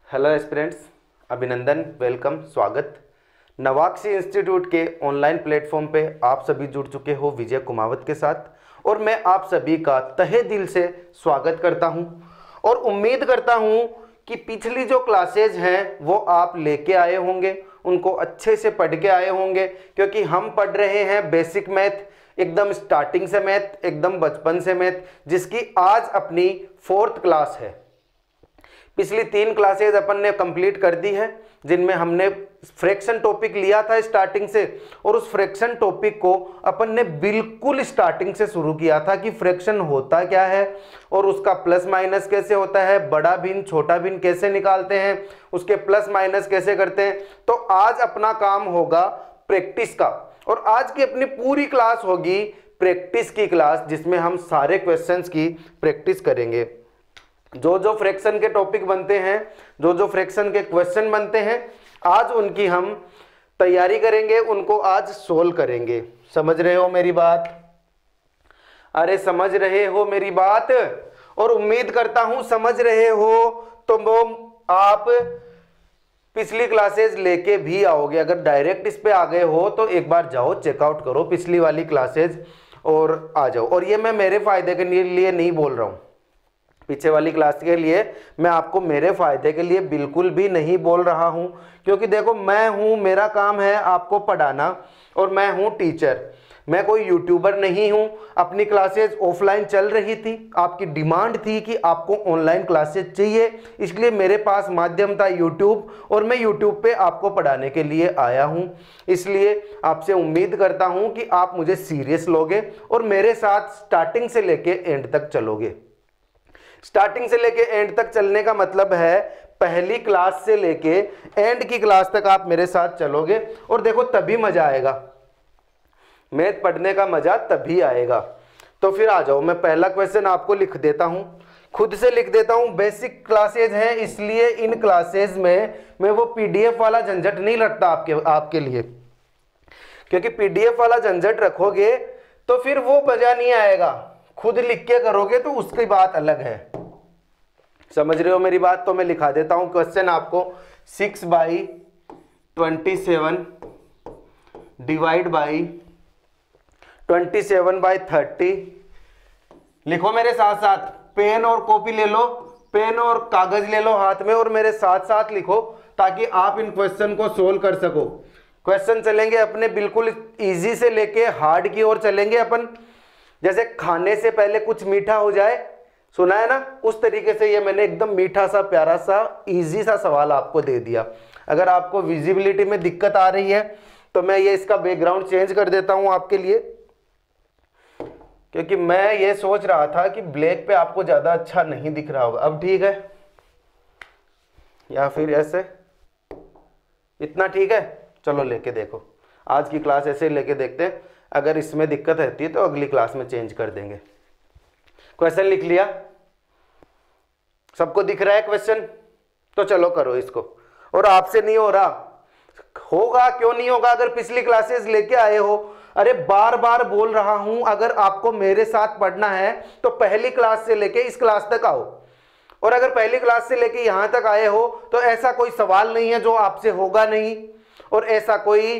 Hello aspirants, अभिनंदन, welcome, स्वागत। नवाक्षी institute के ऑनलाइन प्लेटफॉर्म पे आप सभी जुड़ चुके हो विजय कुमावत के साथ और मैं आप सभी का तहे दिल से स्वागत करता हूं और उम्मीद करता हूं कि पिछली जो क्लासेज हैं वो आप लेके आए होंगे, उनको अच्छे से पढ़ के आए होंगे, क्योंकि हम पढ़ रहे हैं बेसिक मैथ, एकदम स्टार्टिंग से मैथ, एकदम बचपन से मैथ, जिसकी आज अपनी 4th क्लास है। पिछली 3 क्लासेज अपन ने कंप्लीट कर दी है, जिनमें हमने फ्रैक्शन टॉपिक लिया था स्टार्टिंग से, और उस फ्रैक्शन टॉपिक को अपन ने बिल्कुल स्टार्टिंग से शुरू किया था कि फ्रैक्शन होता क्या है और उसका प्लस माइनस कैसे होता है, बड़ा भिन्न छोटा भिन्न कैसे निकालते हैं, उसके प्लस माइनस कैसे करते हैं। तो आज अपना काम होगा प्रैक्टिस का, और आज की अपनी पूरी क्लास होगी प्रैक्टिस की क्लास, जिसमें हम सारे क्वेश्चंस की प्रैक्टिस करेंगे। जो जो फ्रैक्शन के टॉपिक बनते हैं, जो जो फ्रैक्शन के क्वेश्चन बनते हैं, आज उनकी हम तैयारी करेंगे, उनको आज सोल्व करेंगे। समझ रहे हो मेरी बात? अरे समझ रहे हो मेरी बात? और उम्मीद करता हूं समझ रहे हो। तो वो आप पिछली क्लासेस लेके भी आओगे। अगर डायरेक्ट इस पे आ गए हो तो एक बार जाओ, चेकआउट करो पिछली वाली क्लासेज और आ जाओ। और ये मैं मेरे फायदे के लिए नहीं बोल रहा हूं, पीछे वाली क्लास के लिए मैं आपको मेरे फायदे के लिए बिल्कुल भी नहीं बोल रहा हूं, क्योंकि देखो मैं हूं, मेरा काम है आपको पढ़ाना और मैं हूं टीचर, मैं कोई यूट्यूबर नहीं हूं। अपनी क्लासेस ऑफलाइन चल रही थी, आपकी डिमांड थी कि आपको ऑनलाइन क्लासेस चाहिए, इसलिए मेरे पास माध्यम था यूट्यूब, और मैं यूट्यूब पे आपको पढ़ाने के लिए आया हूं। इसलिए आपसे उम्मीद करता हूं कि आप मुझे सीरियस लोगे और मेरे साथ स्टार्टिंग से लेके एंड तक चलोगे। स्टार्टिंग से लेके एंड तक चलने का मतलब है पहली क्लास से लेके एंड की क्लास तक आप मेरे साथ चलोगे, और देखो तभी मजा आएगा, मैथ पढ़ने का मजा तभी आएगा। तो फिर आ जाओ, मैं पहला क्वेश्चन आपको लिख देता हूं, खुद से लिख देता हूं। बेसिक क्लासेज हैं, इसलिए इन क्लासेज में मैं वो पीडीएफ वाला झंझट नहीं रखता आपके लिए, क्योंकि पीडीएफ वाला झंझट रखोगे तो फिर वो मजा नहीं आएगा। खुद लिख के करोगे तो उसकी बात अलग है। समझ रहे हो मेरी बात? तो मैं लिखा देता हूं क्वेश्चन आपको। 6/27 डिवाइड बाई 27/30। लिखो मेरे साथ साथ, पेन और कॉपी ले लो, पेन और कागज ले लो हाथ में और मेरे साथ साथ लिखो, ताकि आप इन क्वेश्चन को सोल्व कर सको। क्वेश्चन चलेंगे अपने बिल्कुल इजी से लेके हार्ड की ओर चलेंगे अपन। जैसे खाने से पहले कुछ मीठा हो जाए, सुना है ना, उस तरीके से ये मैंने एकदम मीठा सा प्यारा सा इजी सा सवाल आपको दे दिया। अगर आपको विजिबिलिटी में दिक्कत आ रही है तो मैं ये इसका बैकग्राउंड चेंज कर देता हूं आपके लिए, क्योंकि मैं ये सोच रहा था कि ब्लैक पे आपको ज्यादा अच्छा नहीं दिख रहा होगा। अब ठीक है, या फिर ऐसे, इतना ठीक है? चलो लेके देखो, आज की क्लास ऐसे लेके देखते हैं। अगर इसमें दिक्कत रहती है तो अगली क्लास में चेंज कर देंगे। क्वेश्चन लिख लिया? सबको दिख रहा है क्वेश्चन? तो चलो करो इसको। और आपसे नहीं हो रहा, होगा क्यों नहीं होगा? अगर पिछली क्लासेस लेके आए हो, अरे बार बार बोल रहा हूं, अगर आपको मेरे साथ पढ़ना है तो पहली क्लास से लेके इस क्लास तक आओ। और अगर पहली क्लास से लेके यहां तक आए हो तो ऐसा कोई सवाल नहीं है जो आपसे होगा नहीं, और ऐसा कोई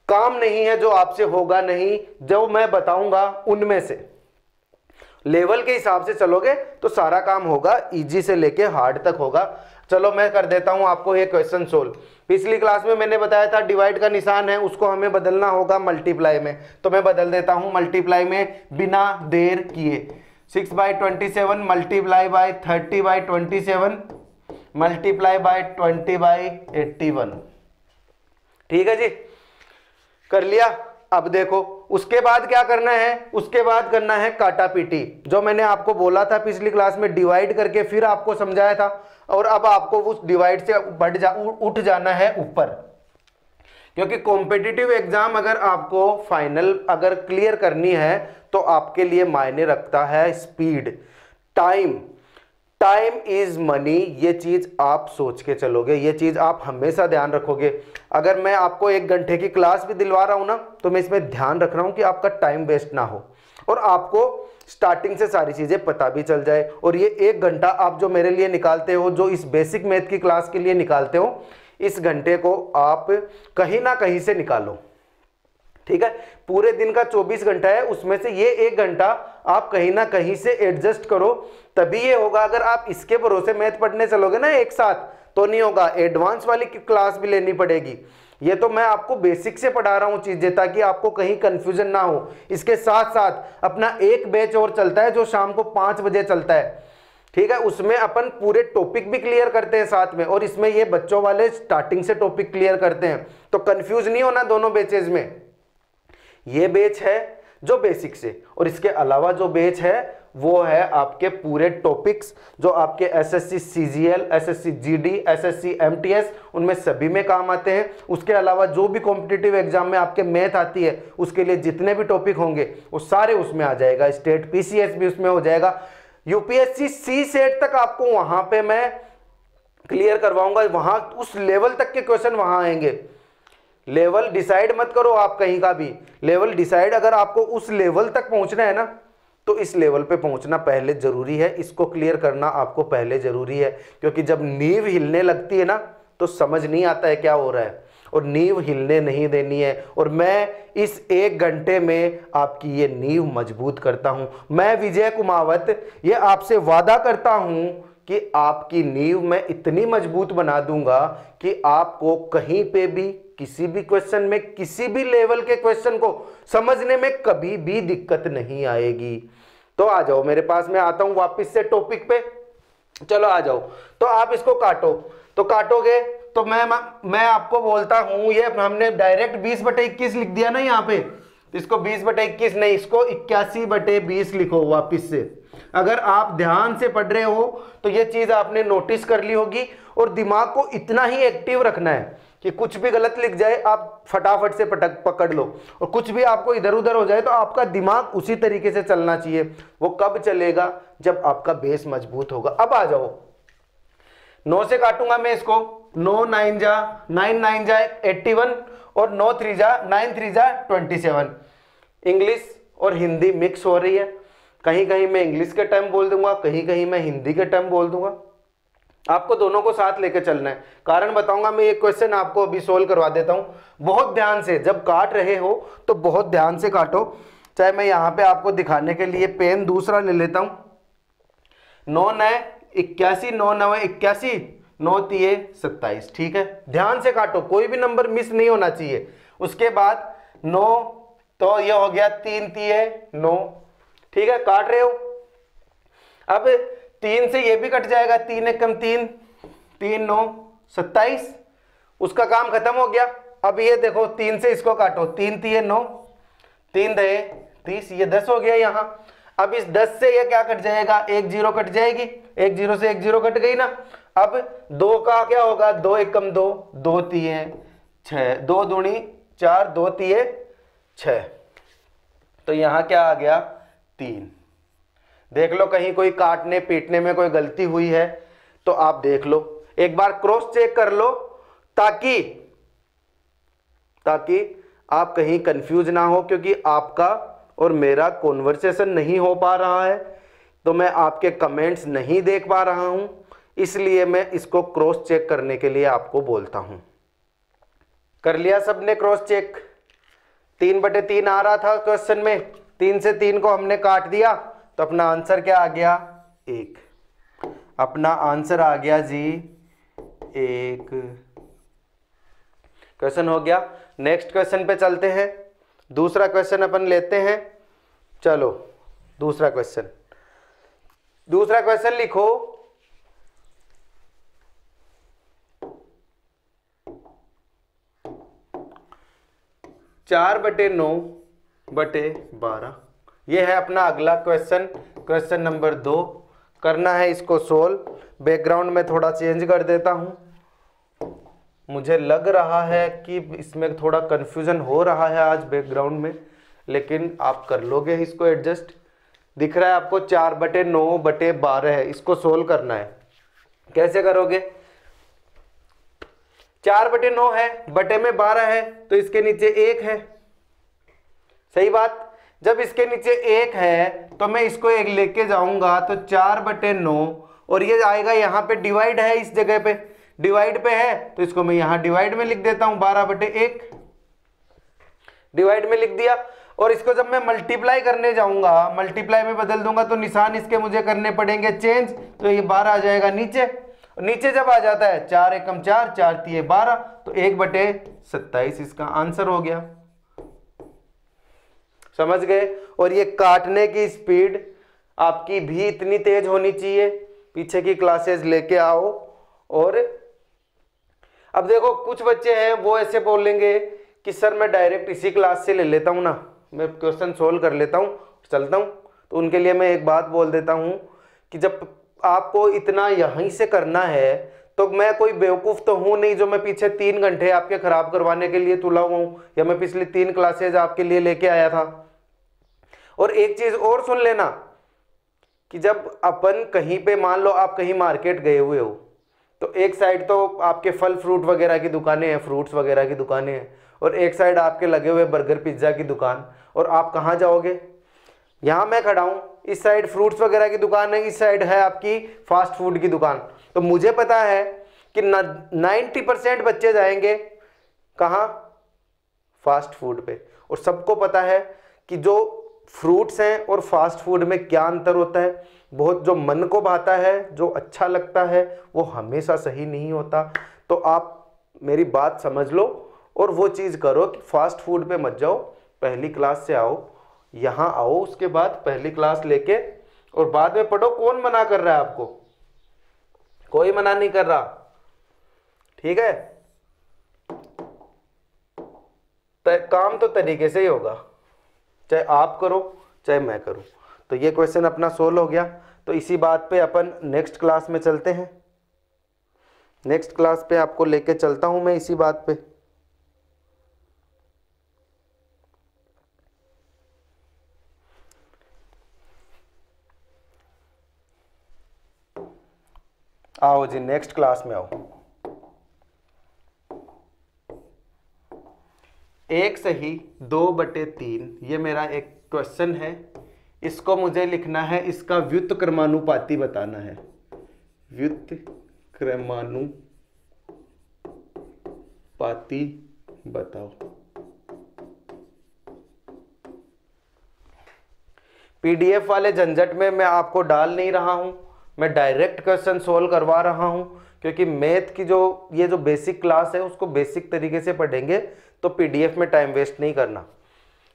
काम नहीं है जो आपसे होगा नहीं। जो मैं बताऊंगा उनमें से लेवल के हिसाब से चलोगे तो सारा काम होगा, इजी से लेके हार्ड तक होगा। चलो मैं कर देता हूं आपको ये क्वेश्चन सोल्व। पिछली क्लास में मैंने बताया था डिवाइड का निशान है, उसको हमें बदलना होगा मल्टीप्लाई में, तो मैं बदल देता हूं मल्टीप्लाई में बिना देर किए। 6/27 मल्टीप्लाई बाय 30/27 मल्टीप्लाई बाय 20/81। ठीक है जी, कर लिया? अब देखो उसके बाद क्या करना है, उसके बाद करना है काटा पीटी। जो मैंने आपको बोला था पिछली क्लास में, डिवाइड करके फिर आपको समझाया था, और अब आपको उस डिवाइड से उठ जाना है ऊपर, क्योंकि कॉम्पिटिटिव एग्जाम अगर आपको फाइनल अगर क्लियर करनी है तो आपके लिए मायने रखता है speed, time. Time is money, ये चीज आप सोच के चलोगे, ये चीज आप हमेशा ध्यान रखोगे। अगर मैं आपको 1 घंटे की क्लास भी दिलवा रहा हूं ना, तो मैं इसमें ध्यान रख रहा हूं कि आपका टाइम वेस्ट ना हो, और आपको स्टार्टिंग से सारी चीज़ें पता भी चल जाए। और ये 1 घंटा आप जो मेरे लिए निकालते हो, जो इस बेसिक मैथ की क्लास के लिए निकालते हो, इस घंटे को आप कहीं ना कहीं से निकालो, ठीक है। पूरे दिन का 24 घंटा है, उसमें से ये 1 घंटा आप कहीं ना कहीं से एडजस्ट करो, तभी ये होगा। अगर आप इसके भरोसे मैथ पढ़ने चलोगे ना एक साथ, तो नहीं होगा। एडवांस वाली क्लास भी लेनी पड़ेगी। ये तो मैं आपको बेसिक से पढ़ा रहा हूं चीजें, ताकि आपको कहीं कंफ्यूजन ना हो। इसके साथ साथ अपना एक बैच और चलता है जो शाम को 5 बजे चलता है, ठीक है। उसमें अपन पूरे टॉपिक भी क्लियर करते हैं साथ में, और इसमें ये बच्चों वाले स्टार्टिंग से टॉपिक क्लियर करते हैं। तो कंफ्यूज नहीं होना दोनों बैचेज में। ये बैच है जो बेसिक से, और इसके अलावा जो बैच है वो है आपके पूरे टॉपिक्स जो आपके SSC CGL, SSC GD, SSC MTS, उनमें सभी में काम आते हैं। उसके अलावा जो भी कॉम्पिटिटिव एग्जाम में आपके मैथ आती है, उसके लिए जितने भी टॉपिक होंगे वो सारे उसमें आ जाएगा। स्टेट पीसीएस भी उसमें हो जाएगा। यूपीएससी सी सेट तक आपको वहां पे मैं क्लियर करवाऊंगा, वहां उस लेवल तक के क्वेश्चन वहां आएंगे। लेवल डिसाइड मत करो आप कहीं का भी, लेवल डिसाइड, अगर आपको उस लेवल तक पहुंचना है ना, तो इस लेवल पे पहुंचना पहले जरूरी है। इसको क्लियर करना आपको पहले जरूरी है, क्योंकि जब नींव हिलने लगती है ना, तो समझ नहीं आता है क्या हो रहा है, और नींव हिलने नहीं देनी है। और मैं इस 1 घंटे में आपकी ये नींव मजबूत करता हूं। मैं विजय कुमावत ये आपसे वादा करता हूं कि आपकी नींव मैं इतनी मजबूत बना दूंगा कि आपको कहीं पे भी, किसी भी क्वेश्चन में, किसी भी लेवल के क्वेश्चन को समझने में कभी भी दिक्कत नहीं आएगी। तो आ जाओ मेरे पास, मैं आता हूं वापस से टॉपिक पे। चलो आ जाओ। तो आप इसको काटो, तो काटोगे तो मैं आपको बोलता हूं, ये हमने डायरेक्ट 20/21 लिख दिया ना यहाँ पे, इसको 20/21 नहीं, इसको 81/20 लिखो वापस से। अगर आप ध्यान से पढ़ रहे हो तो ये चीज आपने नोटिस कर ली होगी, और दिमाग को इतना ही एक्टिव रखना है कि कुछ भी गलत लिख जाए आप फटाफट से पकड़ लो, और कुछ भी आपको इधर उधर हो जाए तो आपका दिमाग उसी तरीके से चलना चाहिए। वो कब चलेगा? जब आपका बेस मजबूत होगा। अब आ जाओ, 9 से काटूंगा मैं इसको। 9 9 जा 9 9 जा 81, और 9 3 जा 9 3 जा 27। इंग्लिश और हिंदी मिक्स हो रही है, कहीं कहीं मैं इंग्लिश के टर्म बोल दूंगा, कहीं कहीं मैं हिंदी के टर्म बोल दूंगा। आपको दोनों को साथ लेकर चलना है। कारण बताऊंगा मैं, एक क्वेश्चन आपको अभी सोल्व करवा देता हूं। बहुत ध्यान से जब काट रहे हो तो बहुत ध्यान से काटो। चाहे मैं यहां पे आपको दिखाने के लिए पेन दूसरा ले लेता हूं। 9 9 81, 9 9 81, 9 3 27, ठीक है। ध्यान से काटो, कोई भी नंबर मिस नहीं होना चाहिए। उसके बाद 9, तो ये हो गया 3 3 9, ठीक है। काट रहे हो, अब 3 से ये भी कट जाएगा, 3 1 3, 3 9 27, उसका काम खत्म हो गया। अब ये देखो 3 से इसको काटो, 3 3 9, 3 2 30, ये 10 हो गया यहाँ। अब इस 10 से ये क्या कट जाएगा? 1 0 कट जाएगी, 1 0 से 1 0 कट गई ना। अब 2 का क्या होगा? 2 1 2, 2 3 6, 2 दूनी 4, 2 3 6, तो यहाँ क्या आ गया? 3। देख लो कहीं कोई काटने पीटने में कोई गलती हुई है तो आप देख लो, एक बार क्रॉस चेक कर लो, ताकि आप कहीं कंफ्यूज ना हो, क्योंकि आपका और मेरा कॉन्वर्सेशन नहीं हो पा रहा है, तो मैं आपके कमेंट्स नहीं देख पा रहा हूं, इसलिए मैं इसको क्रॉस चेक करने के लिए आपको बोलता हूं। कर लिया सबने क्रॉस चेक? 3/3 आ रहा था क्वेश्चन में, 3 से 3 को हमने काट दिया, तो अपना आंसर क्या आ गया? 1। अपना आंसर आ गया जी 1। क्वेश्चन हो गया। नेक्स्ट क्वेश्चन पे चलते हैं। दूसरा क्वेश्चन अपन लेते हैं। चलो दूसरा क्वेश्चन लिखो। चार 4/9/12, ये है अपना अगला क्वेश्चन, क्वेश्चन नंबर 2। करना है इसको सोल्व। बैकग्राउंड में थोड़ा चेंज कर देता हूं, मुझे लग रहा है कि इसमें थोड़ा कंफ्यूजन हो रहा है आज बैकग्राउंड में, लेकिन आप कर लोगे इसको एडजस्ट। दिख रहा है आपको 4/9/12 है, इसको सोल्व करना है। कैसे करोगे? 4/9 है, बटे में 12 है, तो इसके नीचे 1 है। सही बात। जब इसके नीचे 1 है तो मैं इसको 1 लेके जाऊंगा तो 4/9, और ये आएगा यहाँ पे डिवाइड है, इस जगह पे डिवाइड पे है तो इसको मैं यहाँ डिवाइड में लिख देता हूं, 12/1 डिवाइड में लिख दिया। और इसको जब मैं मल्टीप्लाई करने जाऊंगा, मल्टीप्लाई में बदल दूंगा तो निशान इसके मुझे करने पड़ेंगे चेंज, तो ये 12 आ जाएगा नीचे। नीचे जब आ जाता है 4 एकम 4, 4 तिये 12, तो 1/27 इसका आंसर हो गया। समझ गए। और ये काटने की स्पीड आपकी भी इतनी तेज होनी चाहिए। पीछे की क्लासेस लेके आओ। और अब देखो कुछ बच्चे हैं वो ऐसे बोलेंगे कि सर मैं डायरेक्ट इसी क्लास से ले लेता हूं ना, मैं क्वेश्चन सोल्व कर लेता हूं, चलता हूं। तो उनके लिए मैं एक बात बोल देता हूं कि जब आपको इतना यहीं से करना है तो मैं कोई बेवकूफ़ तो हूं नहीं जो मैं पीछे 3 घंटे आपके खराब करवाने के लिए तुला हुआ हूं, या मैं पिछली 3 क्लासेज आपके लिए लेके आया था। और एक चीज़ और सुन लेना कि जब अपन कहीं पे, मान लो आप कहीं मार्केट गए हुए हो, तो एक साइड तो आपके फल फ्रूट वगैरह की दुकानें हैं, फ्रूट्स वगैरह की दुकानें हैं, और एक साइड आपके लगे हुए बर्गर पिज्ज़ा की दुकान। और आप कहाँ जाओगे? यहाँ मैं खड़ा हूँ, इस साइड फ्रूट्स वगैरह की दुकान है, इस साइड है आपकी फास्ट फूड की दुकान। तो मुझे पता है कि 90% बच्चे जाएंगे कहाँ? फास्ट फूड पे। और सबको पता है कि जो फ्रूट्स हैं और फास्ट फूड में क्या अंतर होता है। बहुत जो मन को भाता है, जो अच्छा लगता है, वो हमेशा सही नहीं होता। तो आप मेरी बात समझ लो और वो चीज़ करो कि फास्ट फूड पे मत जाओ, पहली क्लास से आओ, यहाँ आओ, उसके बाद पहली क्लास लेके और बाद में पढ़ो। कौन मना कर रहा है आपको? कोई मना नहीं कर रहा, ठीक है। काम तो तरीके से ही होगा, चाहे आप करो चाहे मैं करूं। तो ये क्वेश्चन अपना सोल्व हो गया। तो इसी बात पे अपन नेक्स्ट क्लास में चलते हैं। नेक्स्ट क्लास पे आपको लेके चलता हूं मैं इसी बात पे। आओ जी, नेक्स्ट क्लास में आओ। 1 सही 2/3 ये मेरा एक क्वेश्चन है। इसको मुझे लिखना है, इसका व्युत्क्रमानुपाती बताना है। व्युत्क्रमानुपाती बताओ। पीडीएफ वाले झंझट में मैं आपको डाल नहीं रहा हूं, मैं डायरेक्ट क्वेश्चन सोल्व करवा रहा हूं, क्योंकि मैथ की जो ये जो बेसिक क्लास है उसको बेसिक तरीके से पढ़ेंगे तो पीडीएफ में टाइम वेस्ट नहीं करना।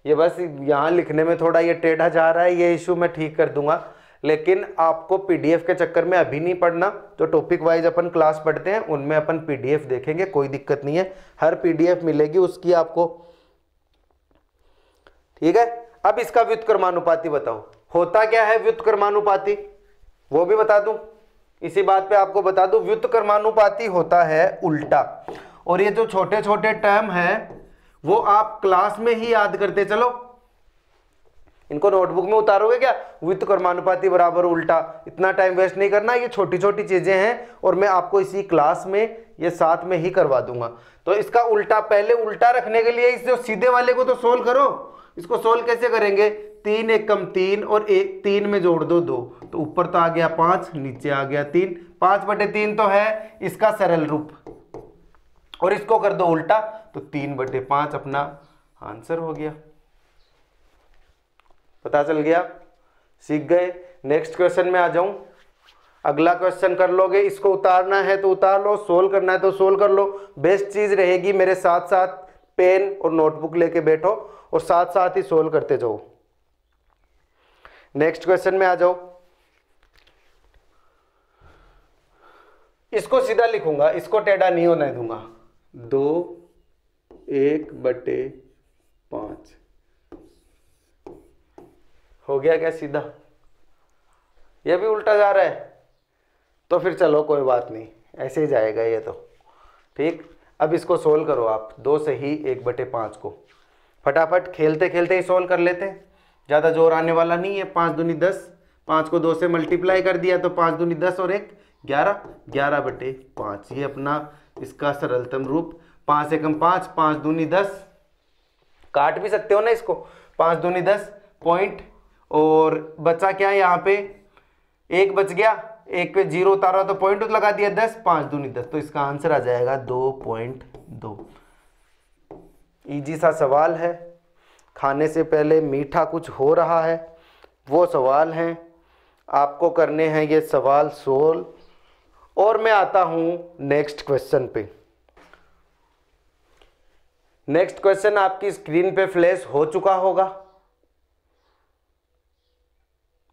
ये बस यहाँ लिखने में थोड़ा ये टेढ़ा जा रहा है, ये इशू मैं ठीक कर दूंगा, लेकिन आपको पीडीएफ के चक्कर में अभी नहीं पढ़ना। जो टॉपिक वाइज अपन क्लास पढ़ते हैं उनमें अपन पीडीएफ देखेंगे, कोई दिक्कत नहीं है, हर पीडीएफ मिलेगी उसकी आपको, ठीक है। अब इसका व्युत्क्रमानुपाती बताओ। होता क्या है व्युत्क्रमानुपाती, वो भी बता दूं, इसी बात पे आपको बता दूं। व्युत्क्रमानुपाती होता है उल्टा। और ये जो छोटे छोटे टर्म है वो आप क्लास में ही याद करते चलो। इनको नोटबुक में उतारोगे क्या? व्युत्क्रमानुपाती बराबर उल्टा, इतना टाइम वेस्ट नहीं करना। ये छोटी छोटी चीजें हैं और मैं आपको इसी क्लास में ये साथ में ही करवा दूंगा। तो इसका उल्टा, पहले उल्टा रखने के लिए इस जो सीधे वाले को तो सोल्व करो। इसको सोल्व कैसे करेंगे? 3 एकम 3 और 3 में जोड़ दो 2, तो ऊपर तो आ गया 5, नीचे आ गया 3। 5/3 तो है इसका सरल रूप, और इसको कर दो उल्टा तो 3/5 अपना आंसर हो गया। पता चल गया, सीख गए। नेक्स्ट क्वेश्चन में आ जाऊं। अगला क्वेश्चन कर लोगे, इसको उतारना है तो उतार लो, सोल्व करना है तो सोल्व कर लो। बेस्ट चीज रहेगी मेरे साथ साथ पेन और नोटबुक लेके बैठो और साथ साथ ही सोल्व करते जाओ। नेक्स्ट क्वेश्चन में आ जाओ। इसको सीधा लिखूंगा, इसको टेढ़ा नहीं होने दूंगा। 2/1/5 हो गया क्या सीधा? यह भी उल्टा जा रहा है तो फिर चलो कोई बात नहीं, ऐसे ही जाएगा ये तो, ठीक। अब इसको सोल्व करो आप। 2 सही 1/5 को फटाफट खेलते खेलते ही सोल्व कर लेते हैं, ज़्यादा जोर आने वाला नहीं है। 5 दूनी 10, 5 को 2 से मल्टीप्लाई कर दिया तो 5 दूनी 10 और 1 11, 11/5 ये अपना इसका सरलतम रूप। 5 एकम 5, 5 दूनी 10, काट भी सकते हो ना इसको। 5 दूनी 10, पॉइंट, और बचा क्या यहाँ पे, एक बच गया, एक पे 0 उतारा तो पॉइंट लगा दिया 10, 5 दूनी 10, तो इसका आंसर आ जाएगा 2.2। इजी सा सवाल है, खाने से पहले मीठा कुछ हो रहा है, वो सवाल हैं, आपको करने हैं ये सवाल सोल्व। और मैं आता हूँ नेक्स्ट क्वेश्चन पे। नेक्स्ट क्वेश्चन आपकी स्क्रीन पे फ्लैश हो चुका होगा,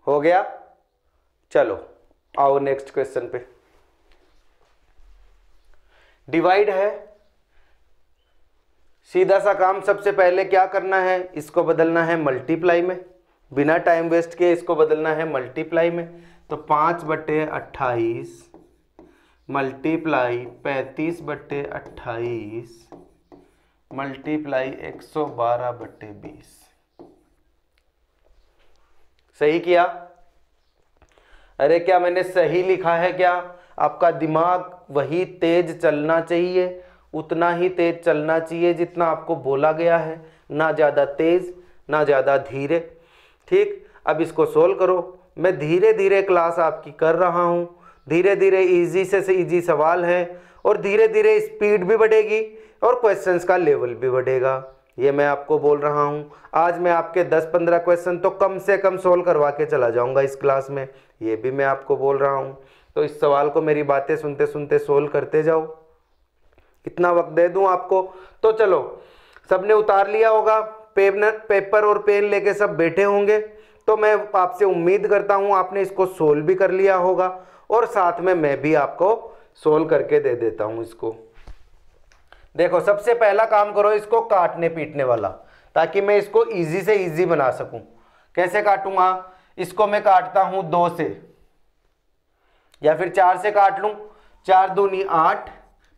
हो गया? चलो आओ नेक्स्ट क्वेश्चन पे। डिवाइड है, सीधा सा काम, सबसे पहले क्या करना है, इसको बदलना है मल्टीप्लाई में, बिना टाइम वेस्ट किए इसको बदलना है मल्टीप्लाई में। तो 5/28 मल्टीप्लाई 35/28 मल्टीप्लाई 112/20। सही किया? अरे क्या मैंने सही लिखा है क्या? आपका दिमाग वही तेज चलना चाहिए, उतना ही तेज चलना चाहिए जितना आपको बोला गया है, ना ज़्यादा तेज ना ज़्यादा धीरे। ठीक, अब इसको सोल्व करो। मैं धीरे धीरे क्लास आपकी कर रहा हूँ, धीरे धीरे इजी से इजी सवाल है, और धीरे धीरे स्पीड भी बढ़ेगी और क्वेश्चंस का लेवल भी बढ़ेगा, ये मैं आपको बोल रहा हूँ। आज मैं आपके 10-15 क्वेश्चन तो कम से कम सोल्व करवा के चला जाऊँगा इस क्लास में, ये भी मैं आपको बोल रहा हूँ। तो इस सवाल को मेरी बातें सुनते सुनते सोल्व करते जाओ, कितना वक्त दे दूं आपको। तो चलो, सबने उतार लिया होगा, पेपर और पेन लेके सब बैठे होंगे, तो मैं आपसे उम्मीद करता हूं आपने इसको सोल्व भी कर लिया होगा, और साथ में मैं भी आपको सोल्व करके दे देता हूं इसको। देखो, सबसे पहला काम करो इसको काटने पीटने वाला, ताकि मैं इसको इजी से इजी बना सकूं। कैसे काटूंगा इसको? मैं काटता हूं 2 से, या फिर 4 से काट लूं। 4 दूनी 8,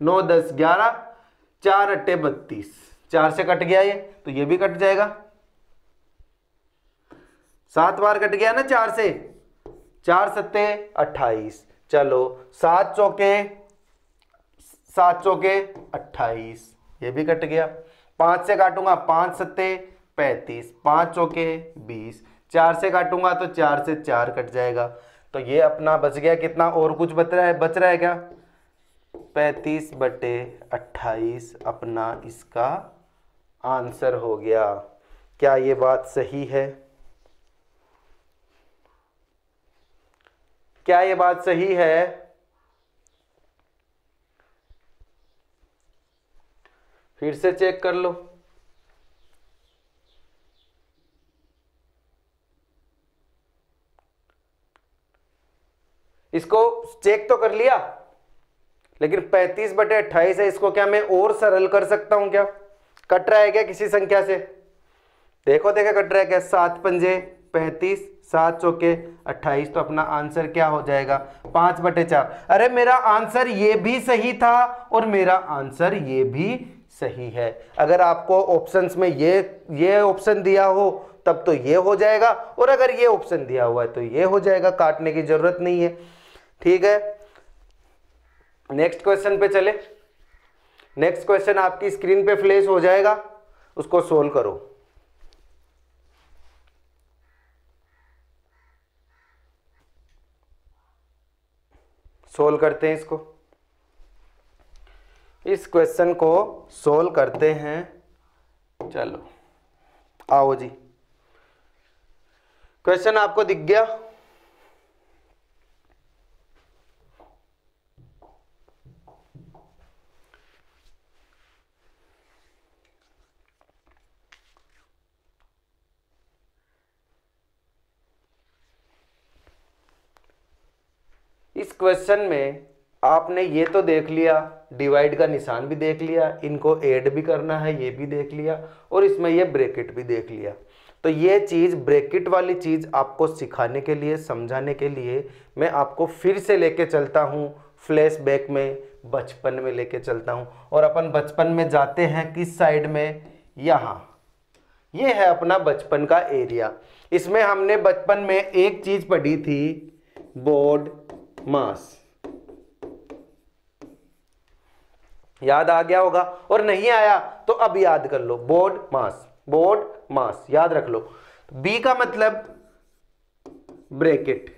9 10 11, 4 अट्टे 32, 4 से कट गया ये, तो ये भी कट जाएगा। 7 बार कट गया ना 4 से, 4 सत्ते 28। चलो 7 चौके 28, ये भी कट गया। 5 से काटूंगा, 5 सत्ते 35, 5 चौके 20, 4 से काटूंगा तो 4 से 4 कट जाएगा। तो ये अपना बच गया कितना, और कुछ बच रहा है क्या? 35/28 अपना इसका आंसर हो गया। क्या ये बात सही है? क्या ये बात सही है? फिर से चेक कर लो। इसको चेक तो कर लिया, लेकिन 35/28 है, इसको क्या मैं और सरल कर सकता हूं क्या? कट रहा है क्या किसी संख्या से? देखो कट रहा है क्या? 7 पंजे 35, 7 चौके 28, तो अपना आंसर क्या हो जाएगा? 5/4। अरे मेरा आंसर ये भी सही था और मेरा आंसर ये भी सही है। अगर आपको ऑप्शंस में ये ऑप्शन दिया हो तब तो ये हो जाएगा, और अगर ये ऑप्शन दिया हुआ है तो ये हो जाएगा, काटने की जरूरत नहीं है। ठीक है, नेक्स्ट क्वेश्चन पे चले। नेक्स्ट क्वेश्चन आपकी स्क्रीन पे फ्लैश हो जाएगा, उसको सोल्व करो। सोल्व करते हैं इसको, इस क्वेश्चन को सोल्व करते हैं। चलो आओ जी, क्वेश्चन आपको दिख गया? इस क्वेश्चन में आपने ये तो देख लिया, डिवाइड का निशान भी देख लिया, इनको ऐड भी करना है ये भी देख लिया, और इसमें ये ब्रैकेट भी देख लिया। तो ये चीज़, ब्रैकेट वाली चीज़ आपको सिखाने के लिए, समझाने के लिए मैं आपको फिर से लेके चलता हूँ फ्लैशबैक में, बचपन में लेके चलता हूँ। और अपन बचपन में जाते हैं किस साइड में? यहाँ। ये है अपना बचपन का एरिया। इसमें हमने बचपन में एक चीज़ पढ़ी थी, बोर्ड मास। याद आ गया होगा, और नहीं आया तो अब याद कर लो, बोर्ड मास याद रख लो। बी का मतलब ब्रैकेट,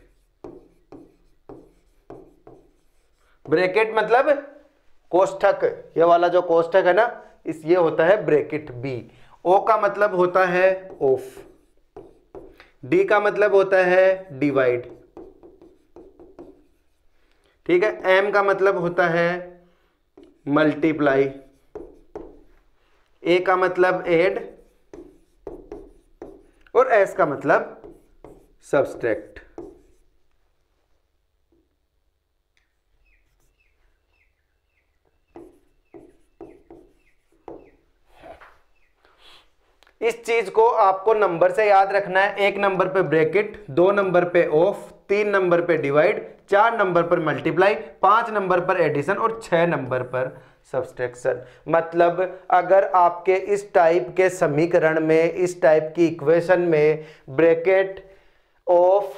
ब्रैकेट मतलब कोष्ठक, ये वाला जो कोष्ठक है ना इस ये होता है ब्रैकेट बी। ओ का मतलब होता है ऑफ, डी का मतलब होता है डिवाइड, ठीक है। एम का मतलब होता है मल्टीप्लाई, ए का मतलब ऐड और एस का मतलब सब्सट्रैक्ट। इस चीज को आपको नंबर से याद रखना है। 1 नंबर पे ब्रैकेट, 2 नंबर पे ऑफ, 3 नंबर पे डिवाइड, 4 नंबर पर मल्टीप्लाई, 5 नंबर पर एडिशन और 6 नंबर पर सब्सट्रैक्शन। मतलब अगर आपके इस टाइप के समीकरण में, इस टाइप की इक्वेशन में bracket, of,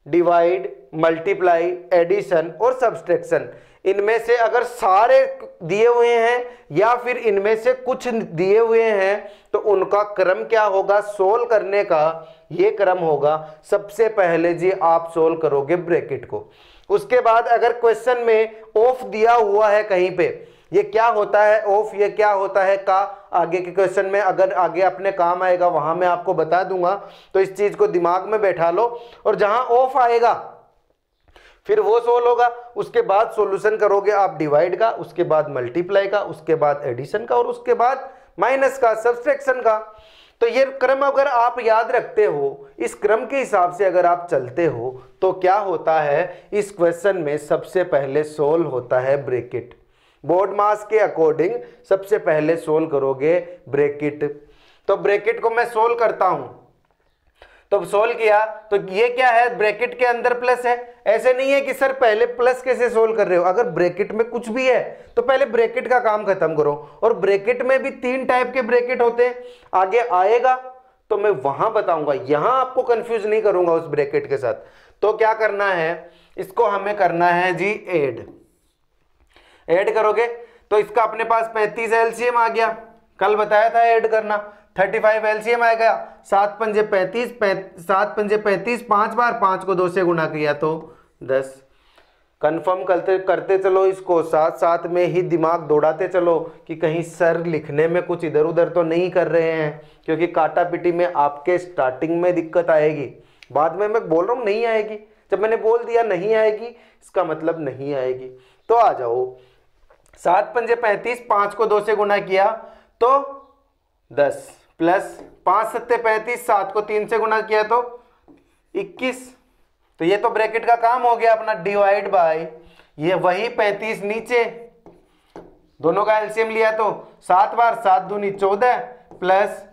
divide, multiply, addition और सब्सट्रैक्शन, इनमें से अगर सारे दिए हुए हैं या फिर इनमें से कुछ दिए हुए हैं तो उनका क्रम क्या होगा सोल्व करने का, ये क्रम होगा। सबसे पहले जी आप सोल्व करोगे ब्रैकेट को, उसके बाद अगर क्वेश्चन में ऑफ दिया हुआ है कहीं पे, ये क्या होता है ऑफ, ये क्या होता है का, आगे के क्वेश्चन में अगर आगे अपने काम आएगा वहां मैं आपको बता दूंगा। तो इस चीज को दिमाग में बैठा लो और जहां ऑफ आएगा फिर वो सोल्व होगा, उसके बाद सॉल्यूशन करोगे आप डिवाइड का, उसके बाद मल्टीप्लाई का, उसके बाद एडिशन का और उसके बाद माइनस का, सब्सट्रैक्शन का। तो ये क्रम अगर आप याद रखते हो, इस क्रम के हिसाब से अगर आप चलते हो तो क्या होता है, इस क्वेश्चन में सबसे पहले सोल्व होता है ब्रैकेट। बोर्ड मास के अकॉर्डिंग सबसे पहले सोल्व करोगे ब्रैकेट। तो ब्रैकेट को मैं सोल्व करता हूं, तो सोल्व किया तो ये क्या है, ब्रैकेट के अंदर प्लस है। ऐसे नहीं है कि सर पहले प्लस कैसे सोल्व कर रहे हो, अगर ब्रैकेट में कुछ भी है तो पहले ब्रैकेट का काम खत्म करो। और ब्रैकेट में भी 3 टाइप के ब्रैकेट होते हैं, आगे आएगा तो मैं वहां बताऊंगा, यहां आपको कंफ्यूज नहीं करूंगा उस ब्रैकेट के साथ। तो क्या करना है, इसको हमें करना है जी ऐड करोगे तो इसका अपने पास 35 एलसीएम आ गया, कल बताया था ऐड करना। 35 एलसीएम आ गया, 7 पंजे 35, 7 पंजे 35, 5 बार 5 को 2 से गुना किया तो 10। कंफर्म करते चलो इसको, साथ साथ में ही दिमाग दौड़ाते चलो कि कहीं सर लिखने में कुछ इधर उधर तो नहीं कर रहे हैं, क्योंकि काटा पिटी में आपके स्टार्टिंग में दिक्कत आएगी, बाद में मैं बोल रहा हूँ नहीं आएगी। जब मैंने बोल दिया नहीं आएगी इसका मतलब नहीं आएगी। तो आ जाओ, 7 पंजे 35, 5 को 2 से गुना किया तो 10 प्लस 5 सत्ते 35, 7 को 3 से गुना किया तो 21। तो ये तो ब्रैकेट का काम हो गया अपना, डिवाइड बाय ये वही 35 नीचे, दोनों का एलसीएम लिया तो 7 बार 7 दूनी 14 प्लस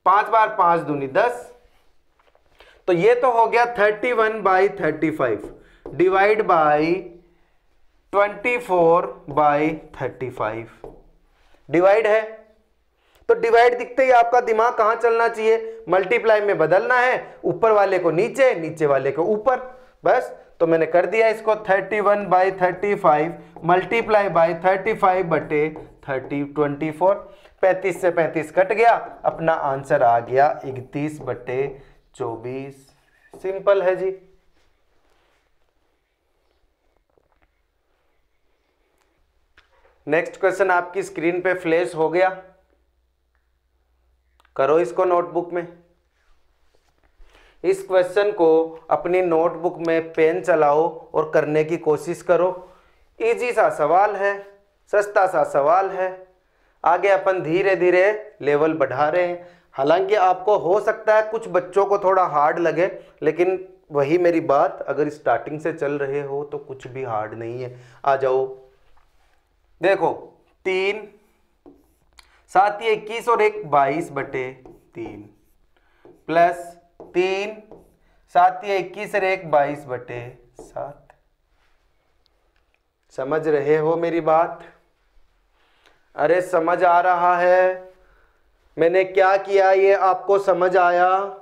5 बार 5 दूनी 10। तो ये तो हो गया 31/35 डिवाइड बाय 24/35। डिवाइड है तो डिवाइड दिखते ही आपका दिमाग कहां चलना चाहिए, मल्टीप्लाई में बदलना है, ऊपर वाले को नीचे, नीचे वाले को ऊपर, बस। तो मैंने कर दिया इसको 31/35 मल्टीप्लाई बाय 35/30 24। 35 से 35 कट गया, अपना आंसर आ गया 31/24। सिंपल है जी। नेक्स्ट क्वेश्चन आपकी स्क्रीन पे फ्लैश हो गया, करो इसको नोटबुक में। इस क्वेश्चन को अपनी नोटबुक में पेन चलाओ और करने की कोशिश करो। इजी सा सवाल है, सस्ता सा सवाल है, आगे अपन धीरे धीरे लेवल बढ़ा रहे हैं। हालांकि आपको हो सकता है कुछ बच्चों को थोड़ा हार्ड लगे, लेकिन वही मेरी बात, अगर स्टार्टिंग से चल रहे हो तो कुछ भी हार्ड नहीं है। आ जाओ, देखो 3 7 21 और 1 22/3 प्लस 3 7 21 और 1 22/7। समझ रहे हो मेरी बात? अरे समझ आ रहा है? मैंने क्या किया ये आपको समझ आया?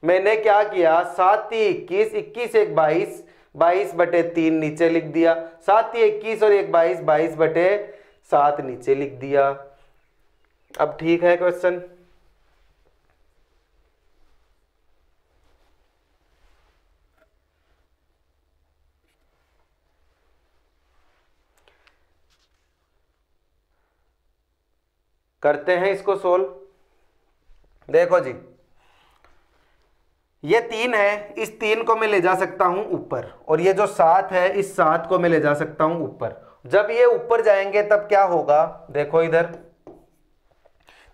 मैंने क्या किया, 7 21 21 1 22 22/3 नीचे लिख दिया, 7 21 और 1 22 22/7 नीचे लिख दिया। अब ठीक है क्वेश्चन? करते हैं इसको सोल्व। देखो जी, ये 3 है, इस 3 को मैं ले जा सकता हूं ऊपर, और ये जो 7 है इस 7 को मैं ले जा सकता हूं ऊपर। जब ये ऊपर जाएंगे तब क्या होगा, देखो इधर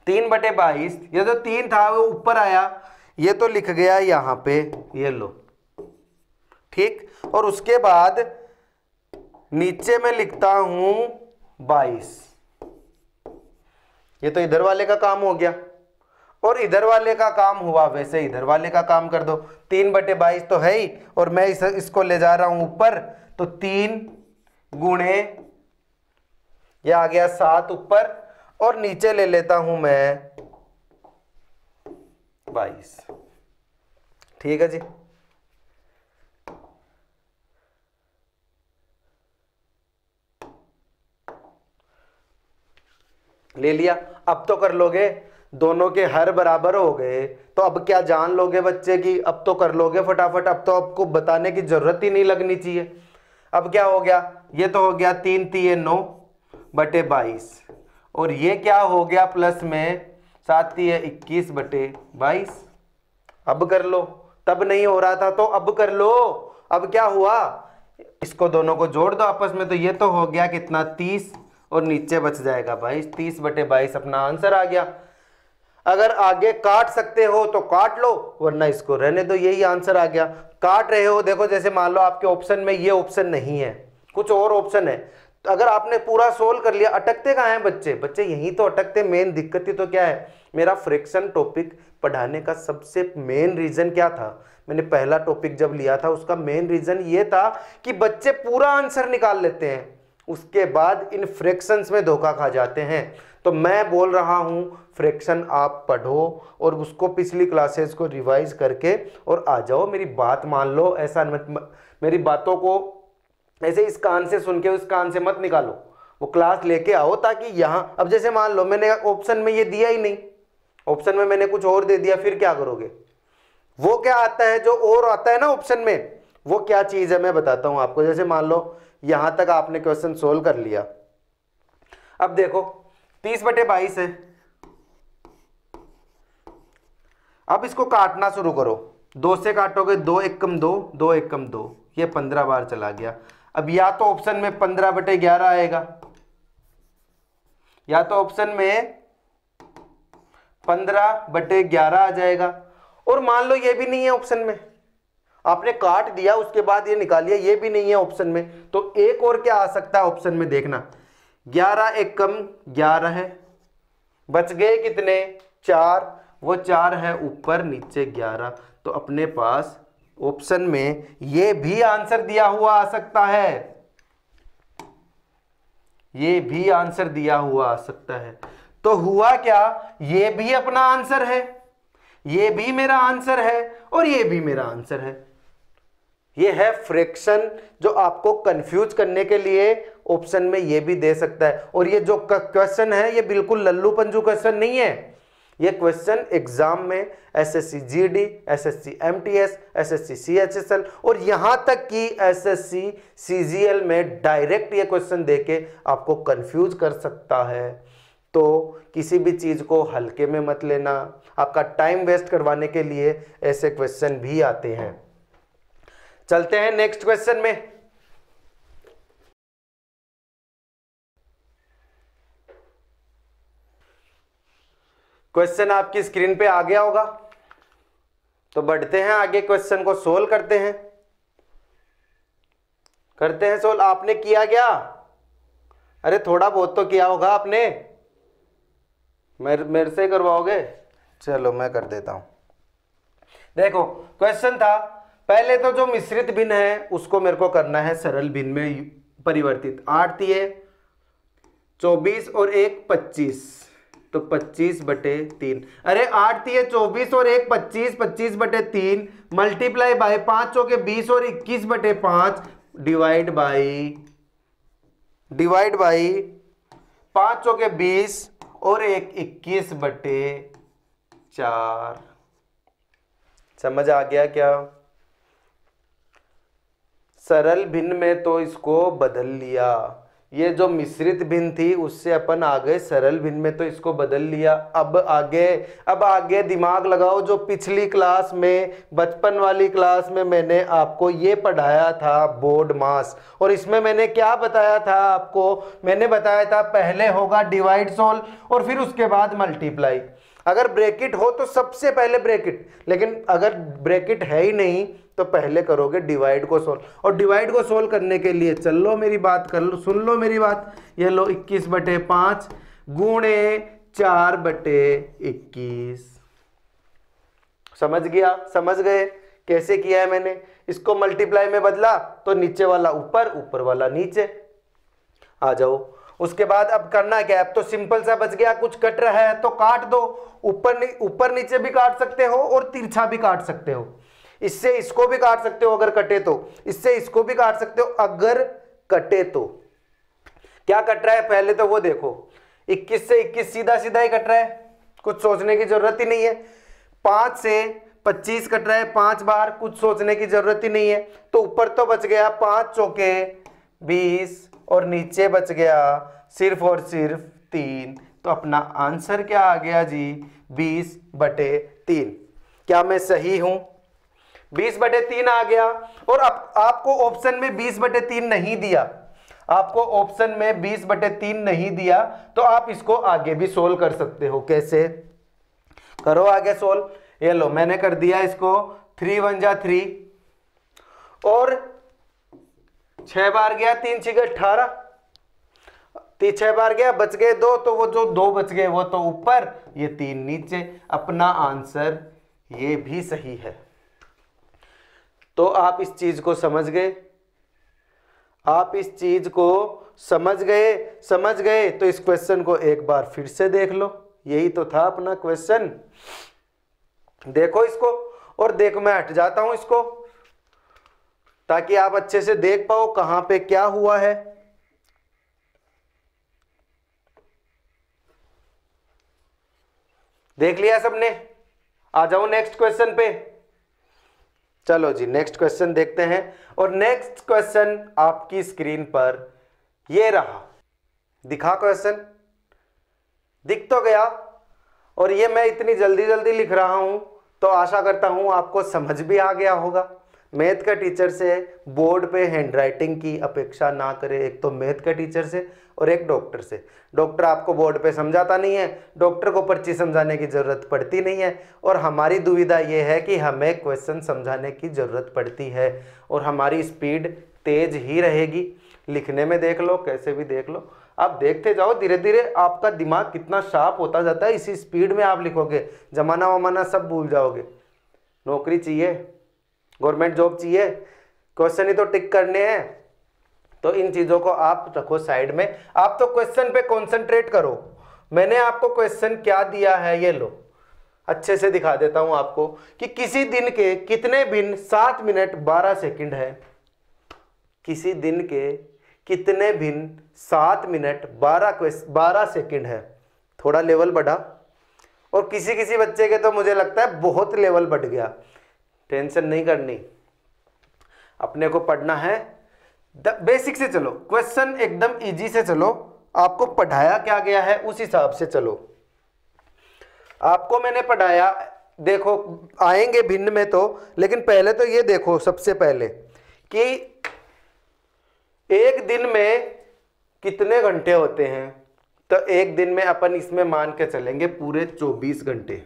3/22, ये जो 3 था वो ऊपर आया, ये तो लिख गया यहां पे, ये लो, ठीक। और उसके बाद नीचे मैं लिखता हूं 22, ये तो इधर वाले का काम हो गया, और इधर वाले का काम हुआ वैसे इधर वाले का काम कर दो। 3/22 तो है ही, और मैं इसको ले जा रहा हूं ऊपर, तो 3 गुणे ये आ गया 7 ऊपर, और नीचे ले लेता हूं मैं 22, ठीक है जी। ले लिया। अब तो कर लोगे, दोनों के हर बराबर हो गए, तो अब क्या जान लोगे बच्चे की, अब तो कर लोगे फटाफट, अब तो आपको बताने की जरूरत ही नहीं लगनी चाहिए। अब क्या हो गया, ये तो हो गया 3 3 9/22, और ये क्या हो गया प्लस में 7 3 21/22। अब कर लो, तब नहीं हो रहा था तो अब कर लो। अब क्या हुआ, इसको दोनों को जोड़ दो आपस में, तो ये तो हो गया कितना 30, और नीचे बच जाएगा 22, 30/22 अपना आंसर आ गया। अगर आगे काट सकते हो तो काट लो, वरना इसको रहने दो, यही आंसर आ गया। काट रहे हो, देखो जैसे मान लो आपके ऑप्शन में ये ऑप्शन नहीं है, कुछ और ऑप्शन है, तो अगर आपने पूरा सोल्व कर लिया, अटकते कहाँ हैं बच्चे, बच्चे यहीं तो अटकते। मेन दिक्कत ही तो क्या है, मेरा फ्रैक्शन टॉपिक पढ़ाने का सबसे मेन रीजन क्या था, मैंने पहला टॉपिक जब लिया था उसका मेन रीजन ये था कि बच्चे पूरा आंसर निकाल लेते हैं, उसके बाद इन फ्रैक्शंस में धोखा खा जाते हैं। तो मैं बोल रहा हूं फ्रैक्शन आप पढ़ो, और उसको पिछली क्लासेस को रिवाइज करके और आ जाओ, मेरी बात मान लो, ऐसा मत, मेरी बातों को ऐसे इस कान से सुन के उस कान से मत निकालो, वो क्लास लेके आओ, ताकि यहां अब जैसे मान लो मैंने ऑप्शन में ये दिया ही नहीं, ऑप्शन में मैंने कुछ और दे दिया, फिर क्या करोगे। वो क्या आता है जो और आता है ना ऑप्शन में, वो क्या चीज है मैं बताता हूं आपको। जैसे मान लो यहां तक आपने क्वेश्चन सोल्व कर लिया, अब देखो 30/22 है, अब इसको काटना शुरू करो, 2 से काटोगे, 2 एकम 2, 2 एकम 2, ये 15 बार चला गया। अब या तो ऑप्शन में 15/11 आएगा, या तो ऑप्शन में 15/11 आ जाएगा, और मान लो ये भी नहीं है ऑप्शन में, आपने काट दिया उसके बाद ये निकालिए, ये भी नहीं है ऑप्शन में, तो एक और क्या आ सकता है ऑप्शन में, देखना 11 एकम 11 है, बच गए कितने 4, वो 4 है ऊपर, नीचे 11, तो अपने पास ऑप्शन में ये भी आंसर दिया हुआ आ सकता है, ये भी आंसर दिया हुआ आ सकता है। तो हुआ क्या, ये भी अपना आंसर है, ये भी मेरा आंसर है, और ये भी मेरा आंसर है। ये है फ्रैक्शन जो आपको कंफ्यूज करने के लिए ऑप्शन में ये भी दे सकता है। और ये जो क्वेश्चन है ये बिल्कुल लल्लू पंजू क्वेश्चन नहीं है, ये क्वेश्चन एग्जाम में SSC GD, SSC MTS, SSC CHSL और यहां तक कि एसएससी सीजीएल में डायरेक्ट ये क्वेश्चन देके आपको कंफ्यूज कर सकता है। तो किसी भी चीज को हल्के में मत लेना, आपका टाइम वेस्ट करवाने के लिए ऐसे क्वेश्चन भी आते हैं। चलते हैं नेक्स्ट क्वेश्चन में। क्वेश्चन आपकी स्क्रीन पे आ गया होगा, तो बढ़ते हैं आगे, क्वेश्चन को सोल्व करते हैं। सोल्व। आपने किया क्या? अरे थोड़ा बहुत तो किया होगा आपने, मेरे से करवाओगे? चलो मैं कर देता हूं। देखो क्वेश्चन था, पहले तो जो मिश्रित भिन्न है उसको मेरे को करना है सरल भिन्न में परिवर्तित। 8 दिए 24 और 1 25, तो 25/3। अरे 8 दिए 24 और 1 25, 25/3 मल्टीप्लाई बाय 5 चौके 20 और 21/5 डिवाइड बाई 5 चौके 20 और 1 21/4। समझ आ गया क्या? सरल भिन्न में तो इसको बदल लिया, ये जो मिश्रित भिन्न थी उससे अपन आ गए सरल भिन्न में, तो इसको बदल लिया। अब आगे दिमाग लगाओ। जो पिछली क्लास में, बचपन वाली क्लास में मैंने आपको ये पढ़ाया था बोर्ड मास, और इसमें मैंने क्या बताया था आपको? मैंने बताया था पहले होगा डिवाइड सोल्व और फिर उसके बाद मल्टीप्लाई। अगर ब्रैकेट हो तो सबसे पहले ब्रैकेट, लेकिन अगर ब्रैकेट है ही नहीं तो पहले करोगे डिवाइड को सोल्व। और डिवाइड को सोल्व करने के लिए चल लो मेरी बात कर लो, सुन लो मेरी बात। ये लो 21/5 गुणे 4/21। समझ गया? समझ गए कैसे किया है मैंने? इसको मल्टीप्लाई में बदला तो नीचे वाला ऊपर, ऊपर वाला नीचे। आ जाओ। उसके बाद अब करना क्या है? अब तो सिंपल सा बच गया। कुछ कट रहा है तो काट दो। ऊपर नीचे भी काट सकते हो और तिरछा भी काट सकते हो। इससे इसको भी काट सकते हो अगर कटे तो, इससे इसको भी काट सकते हो अगर कटे तो। क्या कट रहा है पहले तो वो देखो। 21 से 21 सीधा सीधा ही कट रहा है, कुछ सोचने की जरूरत ही नहीं है। 5 से 25 कट रहा है 5 बार, कुछ सोचने की जरूरत ही नहीं है। तो ऊपर तो बच गया 5 चौके 20 और नीचे बच गया सिर्फ और सिर्फ 3। तो अपना आंसर क्या आ गया जी? 20/3। क्या मैं सही हूं? 20/3 आ गया। और अब आपको ऑप्शन में 20/3 नहीं दिया, आपको ऑप्शन में 20/3 नहीं दिया, तो आप इसको आगे भी सोल्व कर सकते हो। कैसे करो आगे सोल्व? ये लो मैंने कर दिया इसको। 3 1 जा 3 और 6 बार गया, 3 6 18, 6 बार गया, बच गए 2, तो वो जो 2 बच गए वो तो ऊपर, ये 3 नीचे। अपना आंसर ये भी सही है। तो आप इस चीज को समझ गए? आप इस चीज को समझ गए? समझ गए तो इस क्वेश्चन को एक बार फिर से देख लो। यही तो था अपना क्वेश्चन। देखो इसको, और देखो मैं हट जाता हूं इसको ताकि आप अच्छे से देख पाओ कहां पे क्या हुआ है। देख लिया सबने? आ जाओ नेक्स्ट क्वेश्चन पे। चलो जी नेक्स्ट क्वेश्चन देखते हैं। और नेक्स्ट क्वेश्चन आपकी स्क्रीन पर ये रहा। दिखा क्वेश्चन? दिख तो गया। और ये मैं इतनी जल्दी जल्दी लिख रहा हूं तो आशा करता हूं आपको समझ भी आ गया होगा। मैथ का टीचर से बोर्ड पे हैंडराइटिंग की अपेक्षा ना करें। एक तो मैथ का टीचर से और एक डॉक्टर से। डॉक्टर आपको बोर्ड पे समझाता नहीं है, डॉक्टर को पर्ची समझाने की ज़रूरत पड़ती नहीं है। और हमारी दुविधा ये है कि हमें क्वेश्चन समझाने की ज़रूरत पड़ती है और हमारी स्पीड तेज ही रहेगी। लिखने में देख लो, कैसे भी देख लो, आप देखते जाओ, धीरे धीरे आपका दिमाग कितना शार्प होता जाता है। इसी स्पीड में आप लिखोगे, जमाना वमाना सब भूल जाओगे। नौकरी चाहिए, गवर्नमेंट जॉब चाहिए, क्वेश्चन ही तो टिक करने हैं। तो इन चीज़ों को आप रखो साइड में। आप तो क्वेश्चन पे कंसंट्रेट करो। मैंने आपको क्वेश्चन क्या दिया है ये लो, अच्छे से दिखा देता हूं आपको कि किसी दिन के कितने भिन्न 7 मिनट 12 सेकंड है। किसी दिन के कितने भिन्न 7 मिनट 12 सेकंड है। थोड़ा लेवल बढ़ा। और किसी किसी बच्चे के तो मुझे लगता है बहुत लेवल बढ़ गया। टेंशन नहीं करनी, अपने को पढ़ना है बेसिक से। चलो क्वेश्चन एकदम इजी से चलो, आपको पढ़ाया क्या गया है उस हिसाब से चलो। आपको मैंने पढ़ाया, देखो आएंगे भिन्न में तो, लेकिन पहले तो ये देखो सबसे पहले कि एक दिन में कितने घंटे होते हैं। तो एक दिन में अपन इसमें मान के चलेंगे पूरे 24 घंटे।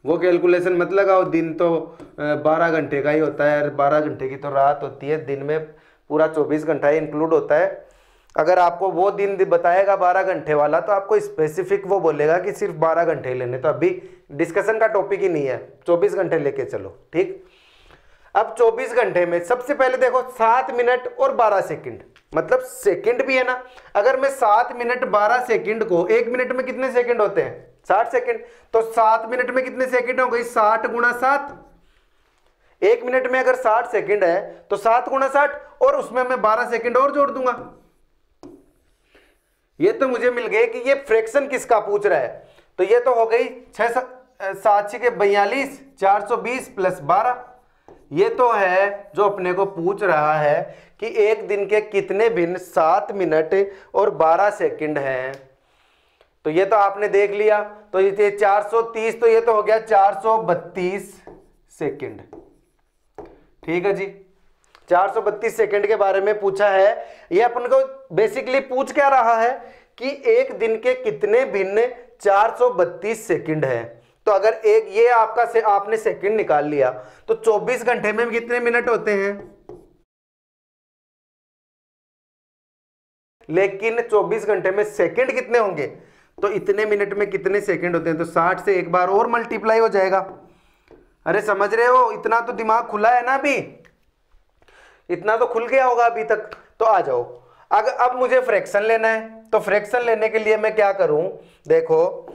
वो कैलकुलेशन मत लगाओ, दिन तो 12 घंटे का ही होता है, 12 घंटे की तो रात होती है, दिन में पूरा 24 घंटा ही इंक्लूड होता है। अगर आपको वो दिन बताएगा 12 घंटे वाला तो आपको स्पेसिफिक वो बोलेगा कि सिर्फ 12 घंटे ही लेने। तो अभी डिस्कशन का टॉपिक ही नहीं है, 24 घंटे लेके चलो, ठीक। अब 24 घंटे में सबसे पहले देखो 7 मिनट और 12 सेकंड, मतलब सेकंड भी है ना। अगर मैं 7 मिनट 12 सेकंड को, 1 मिनट में कितने सेकंड होते हैं? 60 सेकंड। तो 7 मिनट में कितने सेकंड हो गई? 60 गुणा 7। 1 मिनट में अगर 60 सेकंड है तो 7 गुणा 60, और उसमें मैं 12 सेकंड और जोड़ दूंगा। ये तो मुझे मिल गए कि ये फ्रैक्शन किसका पूछ रहा है। तो ये तो हो गई 6 7 6 42, 420 प्लस 12। ये तो है जो अपने को पूछ रहा है कि एक दिन के कितने भिन्न 7 मिनट और 12 सेकंड हैं। तो ये तो आपने देख लिया। तो ये 430, तो ये तो हो गया 432 सेकंड। ठीक है जी, 432 सेकंड के बारे में पूछा है। ये अपन को बेसिकली पूछ क्या रहा है कि एक दिन के कितने भिन्न 432 सेकंड है। तो अगर एक ये आपका से आपने सेकंड निकाल लिया तो 24 घंटे में कितने मिनट होते हैं, लेकिन 24 घंटे में सेकंड कितने होंगे, तो इतने मिनट में कितने सेकंड होते हैं, तो 60 से एक बार और मल्टीप्लाई हो जाएगा। अरे समझ रहे हो, इतना तो दिमाग खुला है ना, अभी इतना तो खुल गया होगा अभी तक। तो आ जाओ, अगर अब मुझे फ्रैक्शन लेना है, तो फ्रैक्शन लेने के लिए मैं क्या करूं, देखो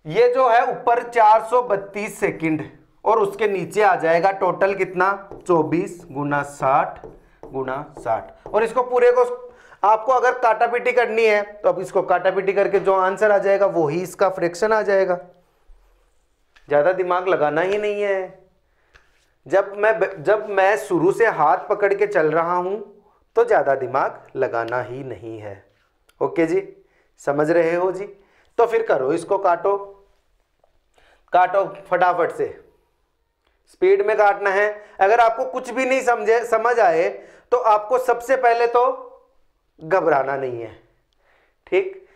ये जो है ऊपर 432 सेकंड और उसके नीचे आ जाएगा टोटल कितना, 24 गुना 60 गुना 60। और इसको पूरे को आपको अगर काटापीटी करनी है तो अब इसको काटापीटी करके जो आंसर आ जाएगा वो ही इसका फ्रैक्शन आ जाएगा। ज्यादा दिमाग लगाना ही नहीं है। जब मैं शुरू से हाथ पकड़ के चल रहा हूं तो ज्यादा दिमाग लगाना ही नहीं है। ओके जी, समझ रहे हो जी। तो फिर करो, इसको काटो, काटो फटाफट से, स्पीड में काटना है। अगर आपको कुछ भी नहीं समझ आए तो आपको सबसे पहले तो घबराना नहीं है। ठीक,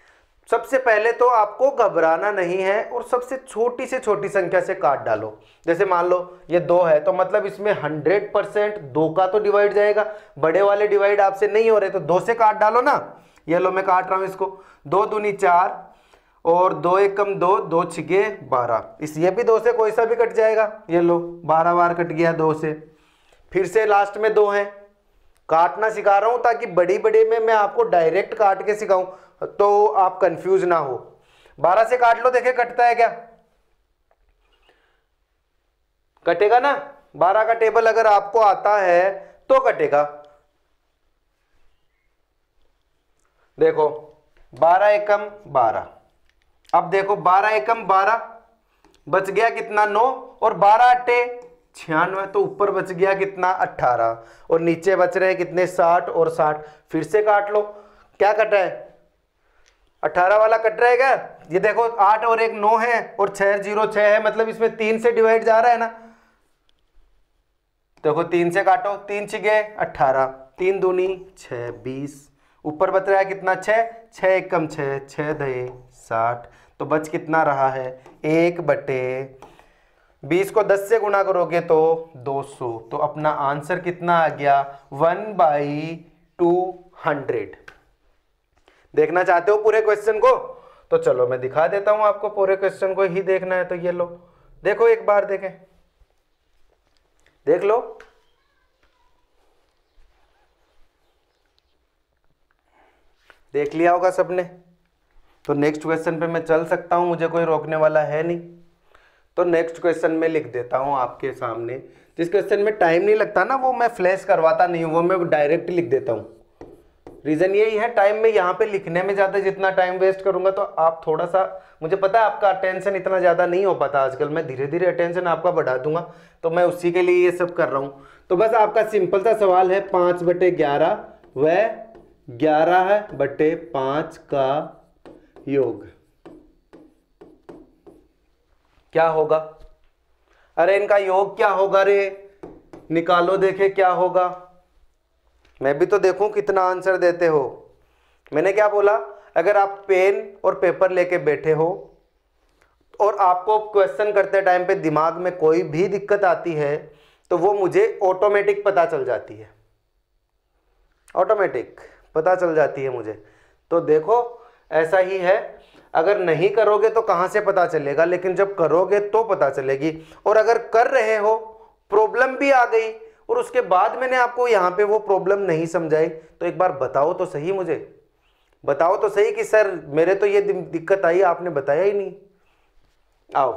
सबसे पहले तो आपको घबराना नहीं है और सबसे छोटी से छोटी संख्या से काट डालो। जैसे मान लो ये 2 है तो मतलब इसमें 100% 2 का तो डिवाइड जाएगा। बड़े वाले डिवाइड आपसे नहीं हो रहे तो 2 से काट डालो ना। ये लो मैं काट रहा हूं इसको, 2 दूनी 4 और 2 एकम 2, 2 छिके 12। इस ये भी 2 से कोई सा भी कट जाएगा। ये लो 12 बार कट गया 2 से। फिर से लास्ट में 2 है। काटना सिखा रहा हूं ताकि बड़ी बड़ी में मैं आपको डायरेक्ट काट के सिखाऊं तो आप कंफ्यूज ना हो। 12 से काट लो, देखे कटता है क्या, कटेगा ना। 12 का टेबल अगर आपको आता है तो कटेगा। देखो 12 एकम 12, अब देखो 12 एकम 12 बच गया कितना 9 और 12 अट्टे 96, तो ऊपर बच गया कितना 18 और नीचे बच रहे कितने 60 और 60। फिर से काट लो, क्या कटा है 18 वाला कट रहा है क्या। ये देखो 8 और 1 9 है और 6 0 6 है, मतलब इसमें 3 से डिवाइड जा रहा है ना। देखो 3 से काटो, 3 छिके 18, 3 दूनी 6 20, ऊपर बच रहा है कितना 6, 6 एकम 6, 6 दहे 60, तो बच कितना रहा है 1/20 को 10 से गुणा करोगे तो 200। तो अपना आंसर कितना आ गया 1/200। देखना चाहते हो पूरे क्वेश्चन को, तो चलो मैं दिखा देता हूं आपको। पूरे क्वेश्चन को ही देखना है तो ये लो, देखो एक बार देखें, देख लो। देख लिया होगा सबने। तो नेक्स्ट क्वेश्चन पे मैं चल सकता हूं, मुझे कोई रोकने वाला है नहीं। तो नेक्स्ट क्वेश्चन में लिख देता हूं आपके सामने। जिस क्वेश्चन में टाइम नहीं लगता ना वो मैं फ्लैश करवाता नहीं हूं, वो मैं डायरेक्ट लिख देता हूं। रीजन यही है, टाइम में यहाँ पे लिखने में ज्यादा जितना टाइम वेस्ट करूंगा तो आप थोड़ा सा, मुझे पता है आपका अटेंशन इतना ज्यादा नहीं हो पाता आजकल। मैं धीरे धीरे अटेंशन आपका बढ़ा दूंगा, तो मैं उसी के लिए ये सब कर रहा हूँ। तो बस आपका सिंपल सा सवाल है 5/11 व 11/5 का योग क्या होगा। अरे इनका योग क्या होगा रे, निकालो देखे क्या होगा। मैं भी तो देखूं कितना आंसर देते हो। मैंने क्या बोला, अगर आप पेन और पेपर लेके बैठे हो और आपको क्वेश्चन करते टाइम पे दिमाग में कोई भी दिक्कत आती है तो वो मुझे ऑटोमेटिक पता चल जाती है, ऑटोमेटिक पता चल जाती है मुझे। तो देखो ऐसा ही है, अगर नहीं करोगे तो कहां से पता चलेगा, लेकिन जब करोगे तो पता चलेगी। और अगर कर रहे हो, प्रॉब्लम भी आ गई और उसके बाद मैंने आपको यहाँ पे वो प्रॉब्लम नहीं समझाई, तो एक बार बताओ तो सही, मुझे बताओ तो सही कि सर मेरे तो ये दिक्कत आई, आपने बताया ही नहीं। आओ,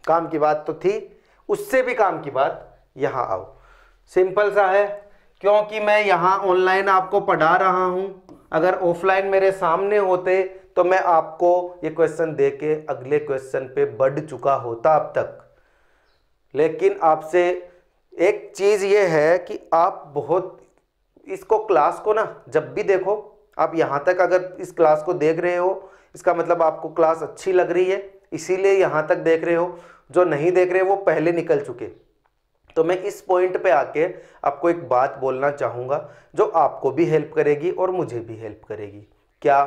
काम की बात तो थी, उससे भी काम की बात, यहाँ आओ। सिंपल सा है, क्योंकि मैं यहाँ ऑनलाइन आपको पढ़ा रहा हूँ। अगर ऑफलाइन मेरे सामने होते तो मैं आपको ये क्वेश्चन दे के अगले क्वेश्चन पे बढ़ चुका होता अब तक। लेकिन आपसे एक चीज़ ये है कि आप बहुत इसको क्लास को ना जब भी देखो, आप यहाँ तक अगर इस क्लास को देख रहे हो इसका मतलब आपको क्लास अच्छी लग रही है, इसीलिए यहाँ तक देख रहे हो। जो नहीं देख रहे वो पहले निकल चुके। तो मैं इस पॉइंट पे आके आपको एक बात बोलना चाहूँगा जो आपको भी हेल्प करेगी और मुझे भी हेल्प करेगी। क्या?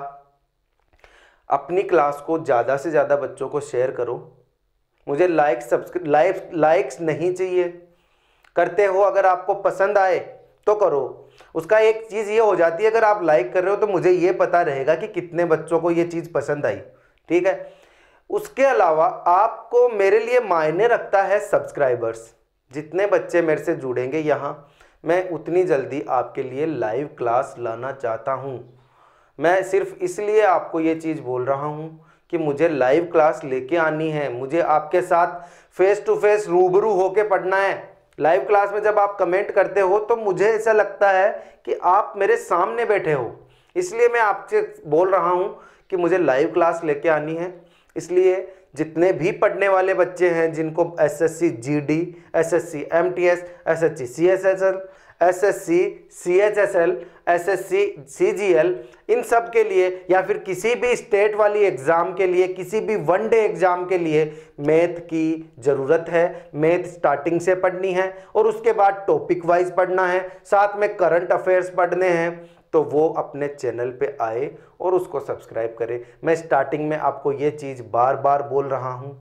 अपनी क्लास को ज़्यादा से ज़्यादा बच्चों को शेयर करो। मुझे लाइक्स नहीं चाहिए। करते हो अगर आपको पसंद आए तो करो। उसका एक चीज़ ये हो जाती है, अगर आप लाइक कर रहे हो तो मुझे ये पता रहेगा कि कितने बच्चों को ये चीज़ पसंद आई, ठीक है। उसके अलावा आपको मेरे लिए मायने रखता है सब्सक्राइबर्स। जितने बच्चे मेरे से जुड़ेंगे यहाँ, मैं उतनी जल्दी आपके लिए लाइव क्लास लाना चाहता हूँ। मैं सिर्फ इसलिए आपको ये चीज़ बोल रहा हूँ कि मुझे लाइव क्लास लेके आनी है, मुझे आपके साथ फेस टू फेस रूबरू होके पढ़ना है। लाइव क्लास में जब आप कमेंट करते हो तो मुझे ऐसा लगता है कि आप मेरे सामने बैठे हो, इसलिए मैं आपसे बोल रहा हूँ कि मुझे लाइव क्लास लेके आनी है। इसलिए जितने भी पढ़ने वाले बच्चे हैं जिनको SSC GD, SSC MTS, SSC CSSL, SSC CHSL, SSC CGL, इन सब के लिए या फिर किसी भी स्टेट वाली एग्ज़ाम के लिए, किसी भी वन डे एग्ज़ाम के लिए मैथ की ज़रूरत है। मैथ स्टार्टिंग से पढ़नी है और उसके बाद टॉपिक वाइज पढ़ना है, साथ में करंट अफेयर्स पढ़ने हैं। तो वो अपने चैनल पे आए और उसको सब्सक्राइब करें। मैं स्टार्टिंग में आपको ये चीज़ बार बार बोल रहा हूँ।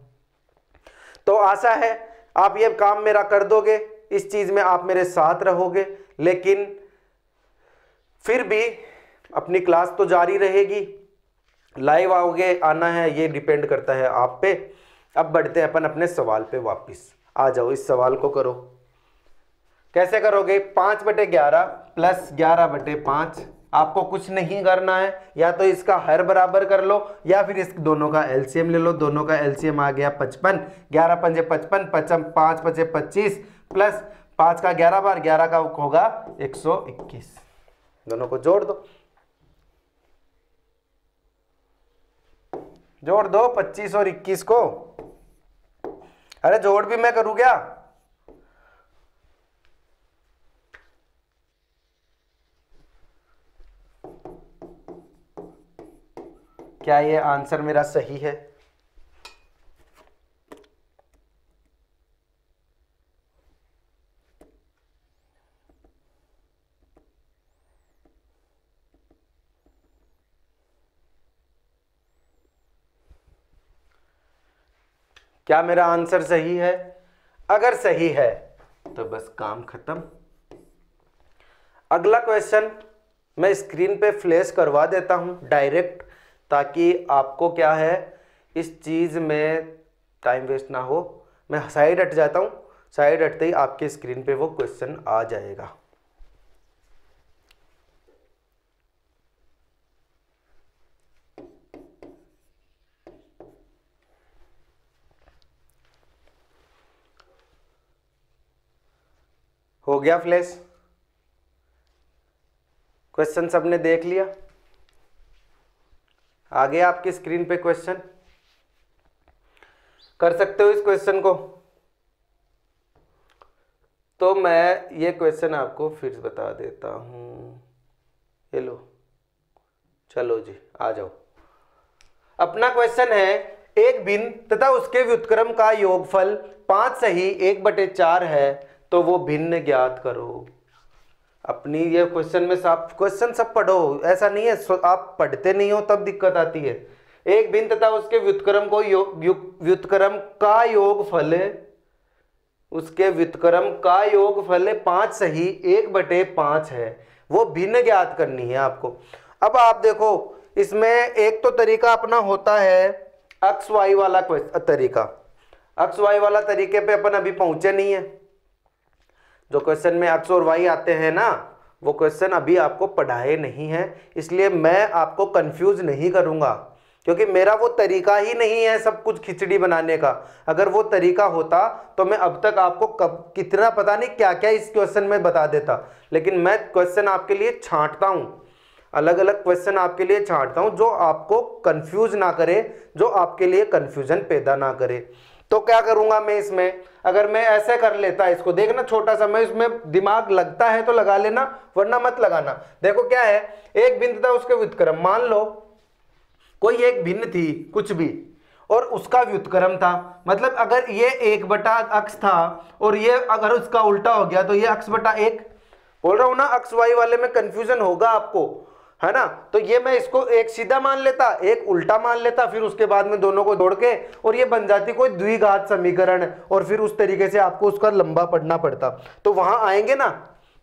तो आशा है आप ये काम मेरा कर दोगे, इस चीज़ में आप मेरे साथ रहोगे। लेकिन फिर भी अपनी क्लास तो जारी रहेगी, लाइव आओगे आना है ये डिपेंड करता है आप पे। अब बढ़ते हैं अपन अपने सवाल पे वापस। आ जाओ, इस सवाल को करो। कैसे करोगे? 5/11 प्लस 11/5। आपको कुछ नहीं करना है, या तो इसका हर बराबर कर लो या फिर इस दोनों का एलसीएम ले लो। दोनों का एलसीएम आ गया 55। 11 पंजे 55, 5 बचे 25 प्लस 5 का 11 बार, 11 का होगा 121। दोनों को जोड़ दो, जोड़ दो 25 और 21 को। अरे जोड़ भी मैं करूँ क्या? क्या ये आंसर मेरा सही है? क्या मेरा आंसर सही है? अगर सही है तो बस काम खत्म। अगला क्वेश्चन मैं स्क्रीन पे फ्लैश करवा देता हूं डायरेक्ट, ताकि आपको क्या है इस चीज़ में टाइम वेस्ट ना हो। मैं साइड हट जाता हूं, साइड हटते ही आपके स्क्रीन पे वो क्वेश्चन आ जाएगा। हो गया फ्लैश? क्वेश्चन सबने देख लिया? आ गया आपकी स्क्रीन पे क्वेश्चन? कर सकते हो इस क्वेश्चन को? तो मैं ये क्वेश्चन आपको फिर बता देता हूं। ये लो, चलो जी आ जाओ। अपना क्वेश्चन है, एक भिन्न तथा उसके व्युत्क्रम का योगफल 5 सही 1/4 है, तो वो भिन्न ज्ञात करो। अपनी ये क्वेश्चन में आप क्वेश्चन सब पढ़ो, ऐसा नहीं है आप पढ़ते नहीं हो तब दिक्कत आती है। एक भिन्न तथा उसके व्युत्क्रम को व्युत्क्रम का योगफल, उसके व्युत्क्रम का योगफल 5 सही 1/5 है, वो भिन्न ज्ञात करनी है आपको। अब आप देखो, इसमें एक तो तरीका अपना होता है एक्स वाई वाला तरीका। एक्स वाई वाला तरीके पे अपन अभी पहुंचे नहीं है। जो क्वेश्चन में एक्स और वाई आते हैं ना, वो क्वेश्चन अभी आपको पढ़ाए नहीं है, इसलिए मैं आपको कंफ्यूज नहीं करूंगा, क्योंकि मेरा वो तरीका ही नहीं है सब कुछ खिचड़ी बनाने का। अगर वो तरीका होता तो मैं अब तक आपको कितना पता नहीं क्या क्या इस क्वेश्चन में बता देता। लेकिन मैं क्वेश्चन आपके लिए छांटता हूँ, अलग अलग क्वेश्चन आपके लिए छांटता हूँ जो आपको कंफ्यूज ना करे, जो आपके लिए कंफ्यूजन पैदा ना करे। तो क्या करूंगा मैं इसमें, अगर मैं ऐसे कर लेता इसको, देखना छोटा सा, मैं इसमें दिमाग लगता है तो लगा लेना वरना मत लगाना। देखो क्या है, एक बिंदु था उसके व्युत्क्रम, मान लो कोई एक भिन्न थी कुछ भी और उसका व्युत्क्रम था, मतलब अगर ये 1 अक्ष था और ये अगर उसका उल्टा हो गया तो ये अक्ष/1, बोल रहा हूं ना, अक्ष वाई वाले में कंफ्यूजन होगा आपको, है ना। तो ये मैं इसको एक सीधा मान लेता, एक उल्टा मान लेता, फिर उसके बाद में दोनों को जोड़ के और ये बन जाती कोई द्विघात समीकरण, और फिर उस तरीके से आपको उसका लंबा पढ़ना पड़ता। तो वहां आएंगे ना,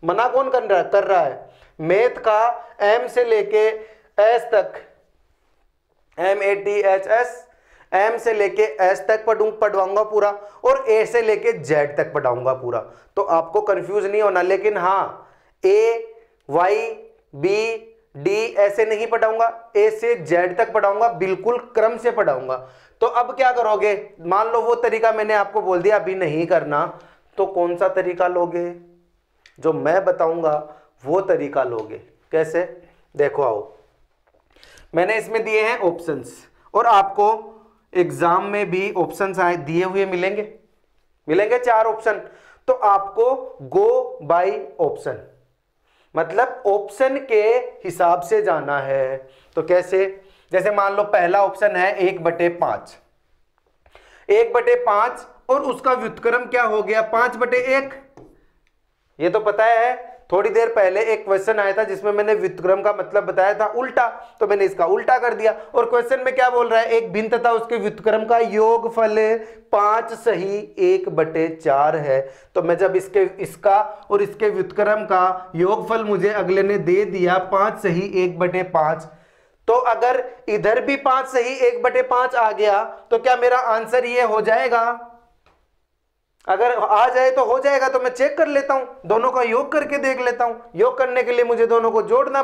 मना कौन कर रहा है, मैथ का एम से लेके एस तक, MATHS, एम से लेके एस तक पढ़वाऊंगा पूरा, और ए से लेके जेड तक पढ़ाऊंगा पूरा, तो आपको कंफ्यूज नहीं होना। लेकिन हाँ, ए वाई बी डी ऐसे नहीं पढ़ाऊंगा, ए से जेड तक पढ़ाऊंगा, बिल्कुल क्रम से पढ़ाऊंगा। तो अब क्या करोगे, मान लो वो तरीका मैंने आपको बोल दिया अभी नहीं करना, तो कौन सा तरीका लोगे, जो मैं बताऊंगा वो तरीका लोगे। कैसे, देखो आओ, मैंने इसमें दिए हैं ऑप्शंस, और आपको एग्जाम में भी ऑप्शंस आए दिए हुए मिलेंगे 4 ऑप्शन, तो आपको गो बाय ऑप्शन, मतलब ऑप्शन के हिसाब से जाना है। तो कैसे, जैसे मान लो पहला ऑप्शन है 1/5, 1/5 और उसका व्युत्क्रम क्या हो गया 5/1, ये तो पता है। थोड़ी देर पहले एक क्वेश्चन आया था जिसमें मैंने व्युत्क्रम का मतलब बताया था उल्टा, तो मैंने इसका उल्टा कर दिया। और क्वेश्चन में क्या बोल रहा है, एक भिन्न तथा उसके व्युत्क्रम का योगफल 5 सही 1/4 है। तो मैं जब इसका और इसके व्युत्क्रम का योगफल मुझे अगले ने दे दिया 5 सही 1/5, तो अगर इधर भी 5 सही 1/5 आ गया तो क्या मेरा आंसर ये हो जाएगा, अगर आ जाए तो हो जाएगा। तो मैं चेक कर लेता हूं, दोनों का योग करके देख लेता हूं। योग करने के लिए मुझे दोनों को जोड़ना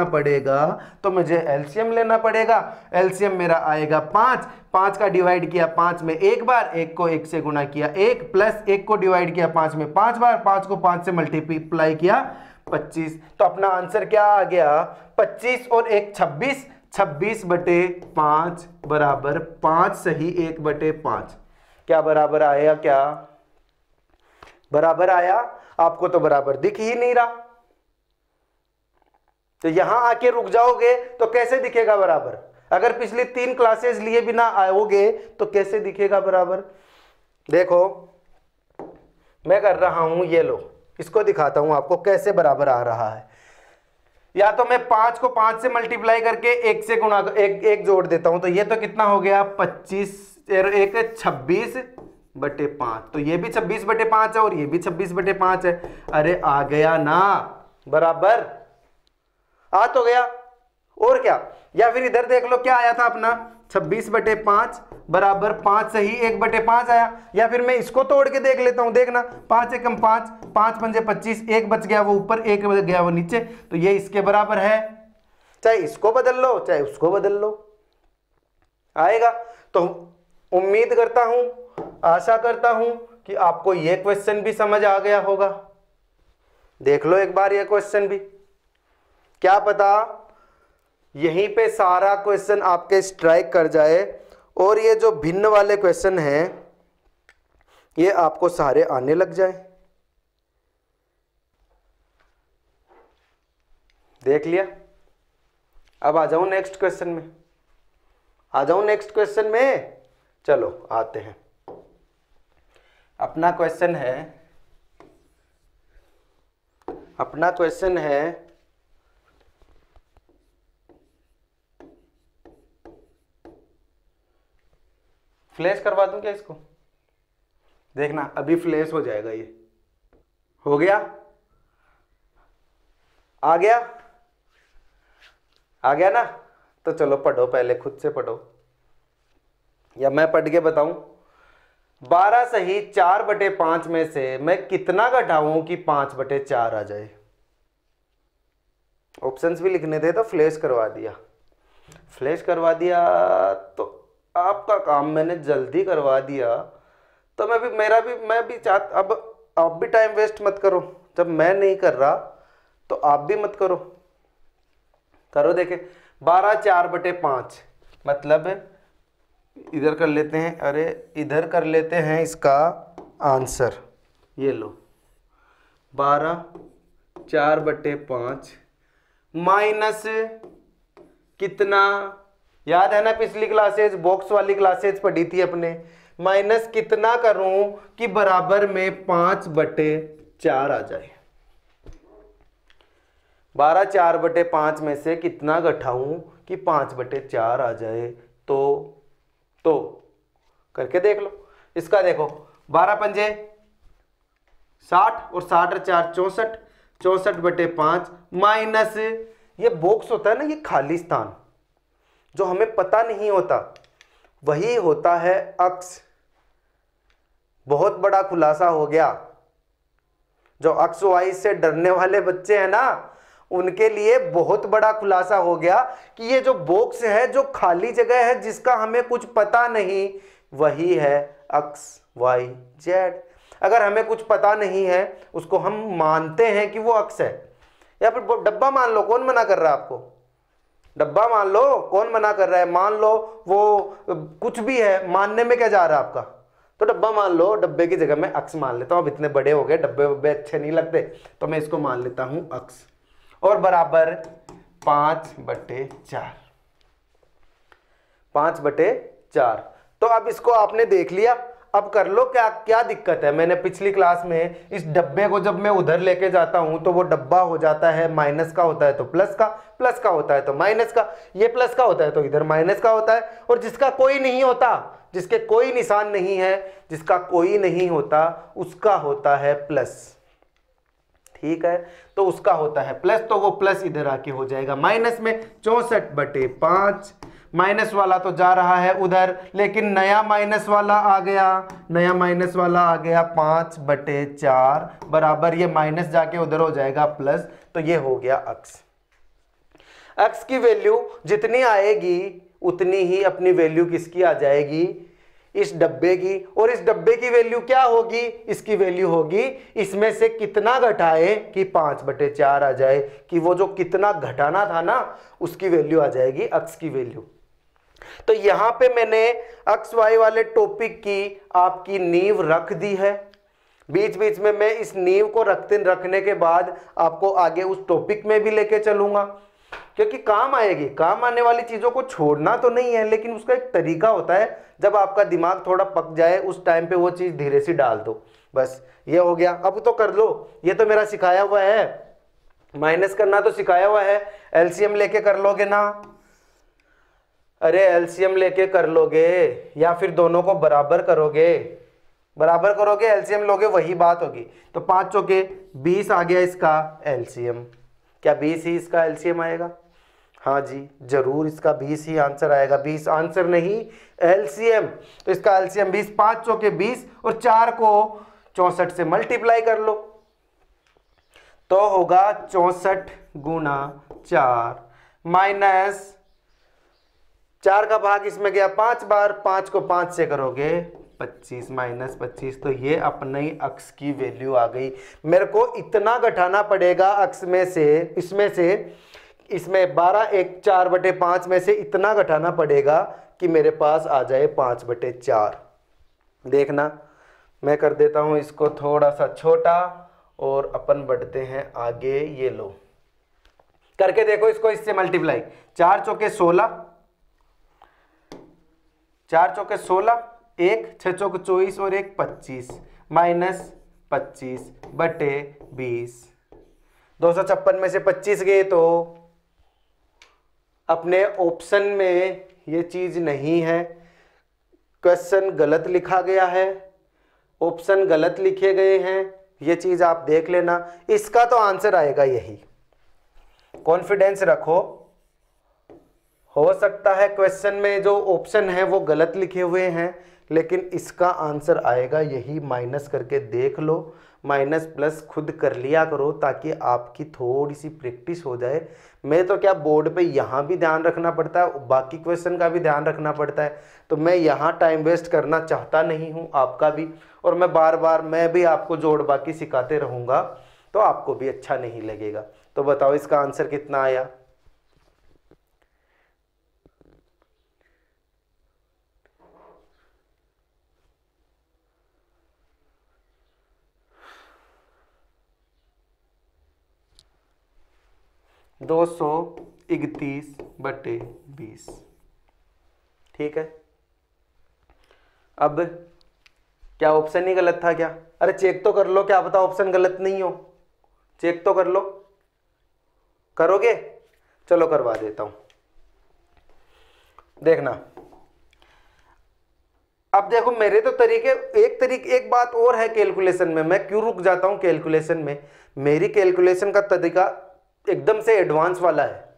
पड़ेगा, तो मुझे एलसीएम लेना पड़ेगा। एलसीएम मेरा आएगा 5 का डिवाइड किया 5 में एक बार, 1 को 1 से गुना किया 1, प्लस 1 को डिवाइड किया 5 में 5 बार, 5 को 5 से मल्टीप्लाई किया 25। तो अपना आंसर क्या आ गया, 25 और 1 26, 26/5 बराबर 5 सही 1/5। क्या बराबर आया, क्या बराबर आया, आपको तो बराबर दिख ही नहीं रहा। तो यहां आके रुक जाओगे तो कैसे दिखेगा बराबर, अगर पिछली 3 क्लासेस लिए बिना आओगे तो कैसे दिखेगा बराबर। देखो मैं कर रहा हूं, ये लो इसको दिखाता हूं आपको कैसे बराबर आ रहा है। या तो मैं 5 को 5 से मल्टीप्लाई करके 1 से गुणा एक जोड़ देता हूं, तो ये तो कितना हो गया 25, 26/5, तो ये भी 26/5 है और ये भी 26/5 है। अरे आ गया ना बराबर, आ तो गया, और क्या। या फिर इधर देख लो क्या आया था अपना, 26/5 बराबर 5 सही 1/5 आया। या फिर मैं इसको तोड़ के देख लेता हूं, देखना 5 एकम 5, 5 पंजे 25, 1 बच गया वो ऊपर, 1 बच गया वो नीचे, तो ये इसके बराबर है। चाहे इसको बदल लो चाहे उसको बदल लो, आएगा। तो उम्मीद करता हूं, आशा करता हूं कि आपको यह क्वेश्चन भी समझ आ गया होगा। देख लो एक बार यह क्वेश्चन भी, क्या पता यहीं पे सारा क्वेश्चन आपके स्ट्राइक कर जाए और ये जो भिन्न वाले क्वेश्चन हैं ये आपको सारे आने लग जाए। देख लिया, अब आ जाऊं नेक्स्ट क्वेश्चन में, चलो आते हैं। अपना क्वेश्चन है फ्लैश करवा दूं क्या इसको, देखना अभी फ्लैश हो जाएगा। ये हो गया, आ गया ना। तो चलो पढ़ो, पहले खुद से पढ़ो या मैं पढ़ के बताऊं। 12 सही 4/5 में से मैं कितना घटाऊं कि 5/4 आ जाए। ऑप्शंस भी लिखने थे तो फ्लैश करवा दिया तो आपका काम मैंने जल्दी करवा दिया। तो मैं भी चाहता, अब आप भी टाइम वेस्ट मत करो, जब मैं नहीं कर रहा तो आप भी मत करो। देखे 12 4/5 मतलब इधर कर लेते हैं, अरे इधर कर लेते हैं इसका आंसर। ये लो 12/4/5 माइनस कितना, याद है ना पिछली क्लासेज, बॉक्स वाली क्लासेज पढ़ी थी अपने, माइनस कितना करूं कि बराबर में 5/4 आ जाए। 12/4/5 में से कितना घटाऊं कि 5/4 आ जाए। तो करके देख लो इसका। देखो 12 पंजे 60 और 60 और 4 64, 64/5 माइनस ये बॉक्स होता है ना, ये खाली स्थान जो हमें पता नहीं होता, वही होता है अक्स। बहुत बड़ा खुलासा हो गया। जो अक्स वाई से डरने वाले बच्चे हैं ना, उनके लिए बहुत बड़ा खुलासा हो गया कि ये जो बॉक्स है, जो खाली जगह है जिसका हमें कुछ पता नहीं, वही है अक्स वाई जेड। अगर हमें कुछ पता नहीं है, उसको हम मानते हैं कि वो अक्स है, या फिर डब्बा मान लो, कौन मना कर रहा है आपको? डब्बा मान लो, कौन मना कर रहा है? मान लो वो कुछ भी है, मानने में क्या जा रहा है आपका? तो डब्बा मान लो, डब्बे की जगह मैं अक्स मान लेता हूं। अब इतने बड़े हो गए, डब्बे वब्बे अच्छे नहीं लगते, तो मैं इसको मान लेता हूं अक्स, और बराबर 5/4। 5/4। तो अब इसको आपने देख लिया, अब कर लो क्या क्या दिक्कत है। मैंने पिछली क्लास में इस डब्बे को जब मैं उधर लेके जाता हूं तो वो डब्बा हो जाता है माइनस का होता है तो प्लस का, प्लस का होता है तो माइनस का, ये प्लस का होता है तो इधर माइनस का होता है, और जिसका कोई नहीं होता, जिसके कोई निशान नहीं है, जिसका कोई नहीं होता, उसका होता है प्लस। ठीक है, तो उसका होता है प्लस, तो वो प्लस इधर आके हो जाएगा माइनस में। 64/5 माइनस वाला तो जा रहा है उधर, लेकिन नया माइनस वाला आ गया, नया माइनस वाला आ गया 5/4 बराबर, ये माइनस जाके उधर हो जाएगा प्लस, तो ये हो गया अक्स। अक्स की वैल्यू जितनी आएगी उतनी ही अपनी वैल्यू किसकी आ जाएगी? इस डब्बे की। और इस डब्बे की वैल्यू क्या होगी? इसकी वैल्यू होगी इसमें से कितना घटाए कि 5/4 आ जाए, कि वो जो कितना घटाना था ना, उसकी वैल्यू आ जाएगी अक्स की वैल्यू। तो यहां पे मैंने अक्स वाई वाले टॉपिक की आपकी नींव रख दी है। बीच बीच में मैं इस नींव को रखने के बाद आपको आगे उस टॉपिक में भी लेके चलूंगा, क्योंकि काम आएगी। काम आने वाली चीजों को छोड़ना तो नहीं है, लेकिन उसका एक तरीका होता है, जब आपका दिमाग थोड़ा पक जाए उस टाइम पे वो चीज धीरे से डाल दो। बस ये हो गया। अब तो कर लो, ये तो मेरा सिखाया हुआ है, माइनस करना तो सिखाया हुआ है। एलसीएम लेके कर लोगे ना? अरे एलसीएम लेके कर लोगे, या फिर दोनों को बराबर करोगे? बराबर करोगे, एलसीएम लोगे, वही बात होगी। तो 5 चौके 20 आ गया इसका एलसीएम। क्या 20 ही इसका एलसीएम आएगा? हाँ जी जरूर, इसका 20 ही आंसर आएगा। 20 आंसर नहीं, एलसीएम। तो इसका एलसीएम 20, 5 चौके 20, और 4 को 64 से मल्टीप्लाई कर लो, तो होगा 64 गुना 4 माइनस 4 का भाग इसमें गया 5 बार, 5 को 5 से करोगे 25 माइनस 25, तो ये अपने ही अक्स की वैल्यू आ गई। मेरे को इतना घटाना पड़ेगा अक्स में से, इसमें 12 1 4/5 में से इतना घटाना पड़ेगा कि मेरे पास आ जाए 5/4। देखना मैं कर देता हूं इसको थोड़ा सा छोटा, और अपन बढ़ते हैं आगे। ये लो करके देखो इसको, इससे मल्टीप्लाई। 4 चौके 16, 4 चौके 16, 1 6 चौके 24 और 1 25 माइनस 25/20। 256 में से 25 गए, तो अपने ऑप्शन में ये चीज नहीं है, क्वेश्चन गलत लिखा गया है, ऑप्शन गलत लिखे गए हैं, ये चीज आप देख लेना। इसका तो आंसर आएगा यही, कॉन्फिडेंस रखो। हो सकता है क्वेश्चन में जो ऑप्शन है वो गलत लिखे हुए हैं, लेकिन इसका आंसर आएगा यही। माइनस करके देख लो, माइनस प्लस खुद कर लिया करो, ताकि आपकी थोड़ी सी प्रैक्टिस हो जाए। मैं तो क्या, बोर्ड पे यहाँ भी ध्यान रखना पड़ता है, बाकी क्वेश्चन का भी ध्यान रखना पड़ता है, तो मैं यहाँ टाइम वेस्ट करना चाहता नहीं हूँ, आपका भी। और मैं बार बार मैं भी आपको जोड़ बाकी सिखाते रहूँगा, तो आपको भी अच्छा नहीं लगेगा। तो बताओ इसका आंसर कितना आया? 231/20। ठीक है, अब क्या ऑप्शन ही गलत था क्या? अरे चेक तो कर लो, क्या पता ऑप्शन गलत नहीं हो, चेक तो कर लो। करोगे? चलो करवा देता हूं, देखना। अब देखो मेरे तो एक बात और है कैलकुलेशन में, मैं क्यों रुक जाता हूं कैलकुलेशन में, मेरी कैलकुलेशन का तरीका एकदम से एडवांस वाला है,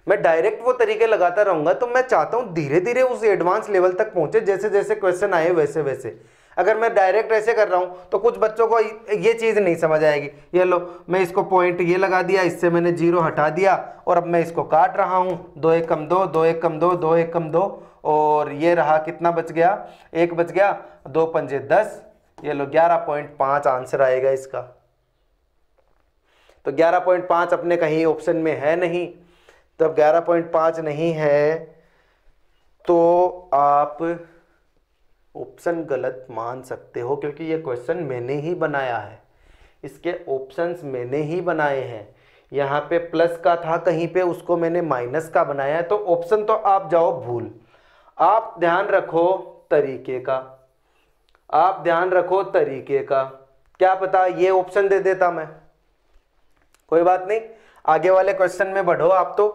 मैं डायरेक्ट वो तरीके लगाता रहूंगा, तो मैं चाहता हूं धीरे धीरे उस एडवांस लेवल तक पहुंचे, जैसे जैसे क्वेश्चन आए वैसे वैसे। अगर मैं डायरेक्ट ऐसे कर रहा हूं तो कुछ बच्चों को ये चीज नहीं समझ आएगी। ये लो, मैं इसको पॉइंट ये लगा दिया, इससे मैंने 0 हटा दिया और अब मैं इसको काट रहा हूं, 2 1 कम 2, 2 1 कम 2, 2 1 कम 2, और ये रहा कितना बच गया, 1 बच गया, 2 पंजे 10, ये लो 11.5 आंसर आएगा इसका। तो 11.5 अपने कहीं ऑप्शन में है नहीं, तब 11.5 नहीं है तो आप ऑप्शन गलत मान सकते हो, क्योंकि ये क्वेश्चन मैंने ही बनाया है, इसके ऑप्शंस मैंने ही बनाए हैं। यहाँ पे प्लस का था, कहीं पे उसको मैंने माइनस का बनाया है, तो ऑप्शन तो आप जाओ भूल। आप ध्यान रखो तरीके का, आप ध्यान रखो तरीके का। क्या पता ये ऑप्शन दे देता मैं, कोई बात नहीं, आगे वाले क्वेश्चन में बढ़ो आप तो,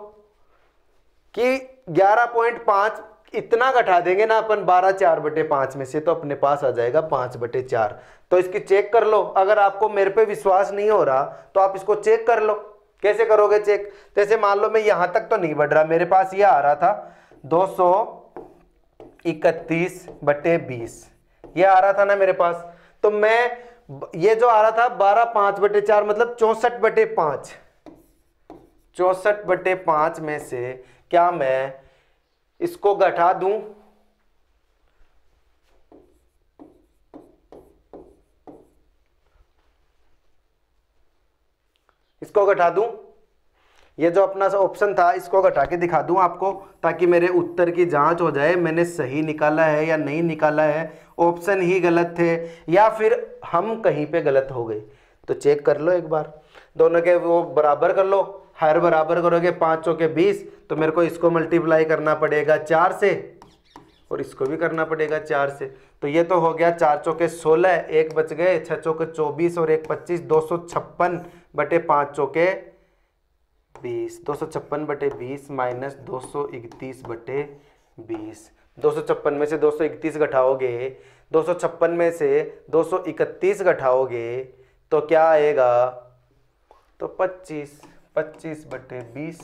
कि 11.5 इतना घटा देंगे ना अपन 12/4/5 में से, तो अपने पास आ जाएगा 5/4। तो इसकी चेक कर लो, अगर आपको मेरे पे विश्वास नहीं हो रहा तो आप इसको चेक कर लो। कैसे करोगे चेक? जैसे मान लो मैं यहां तक तो नहीं बढ़ रहा, मेरे पास ये आ रहा था 231/20, ये आ रहा था ना मेरे पास, तो मैं ये जो आ रहा था 12/5/4 मतलब 64/5, 64/5 में से क्या मैं इसको घटा दूं? इसको घटा दूं, ये जो अपना ऑप्शन था इसको घटा के दिखा दूं आपको, ताकि मेरे उत्तर की जांच हो जाए, मैंने सही निकाला है या नहीं निकाला है, ऑप्शन ही गलत थे या फिर हम कहीं पे गलत हो गए। तो चेक कर लो एक बार, दोनों के वो बराबर कर लो, हर बराबर करोगे 5 चौके 20, तो मेरे को इसको मल्टीप्लाई करना पड़ेगा 4 से और इसको भी करना पड़ेगा 4 से। तो ये तो हो गया 4 चौके 16, 1 बच गए, 6 चौके 24 और 1 25, 256/5 चौके 20, 256/20 माइनस 231/20। 256 में से 231 घटाओगे, 256 में से 231 घटाओगे तो क्या आएगा? तो 25/20।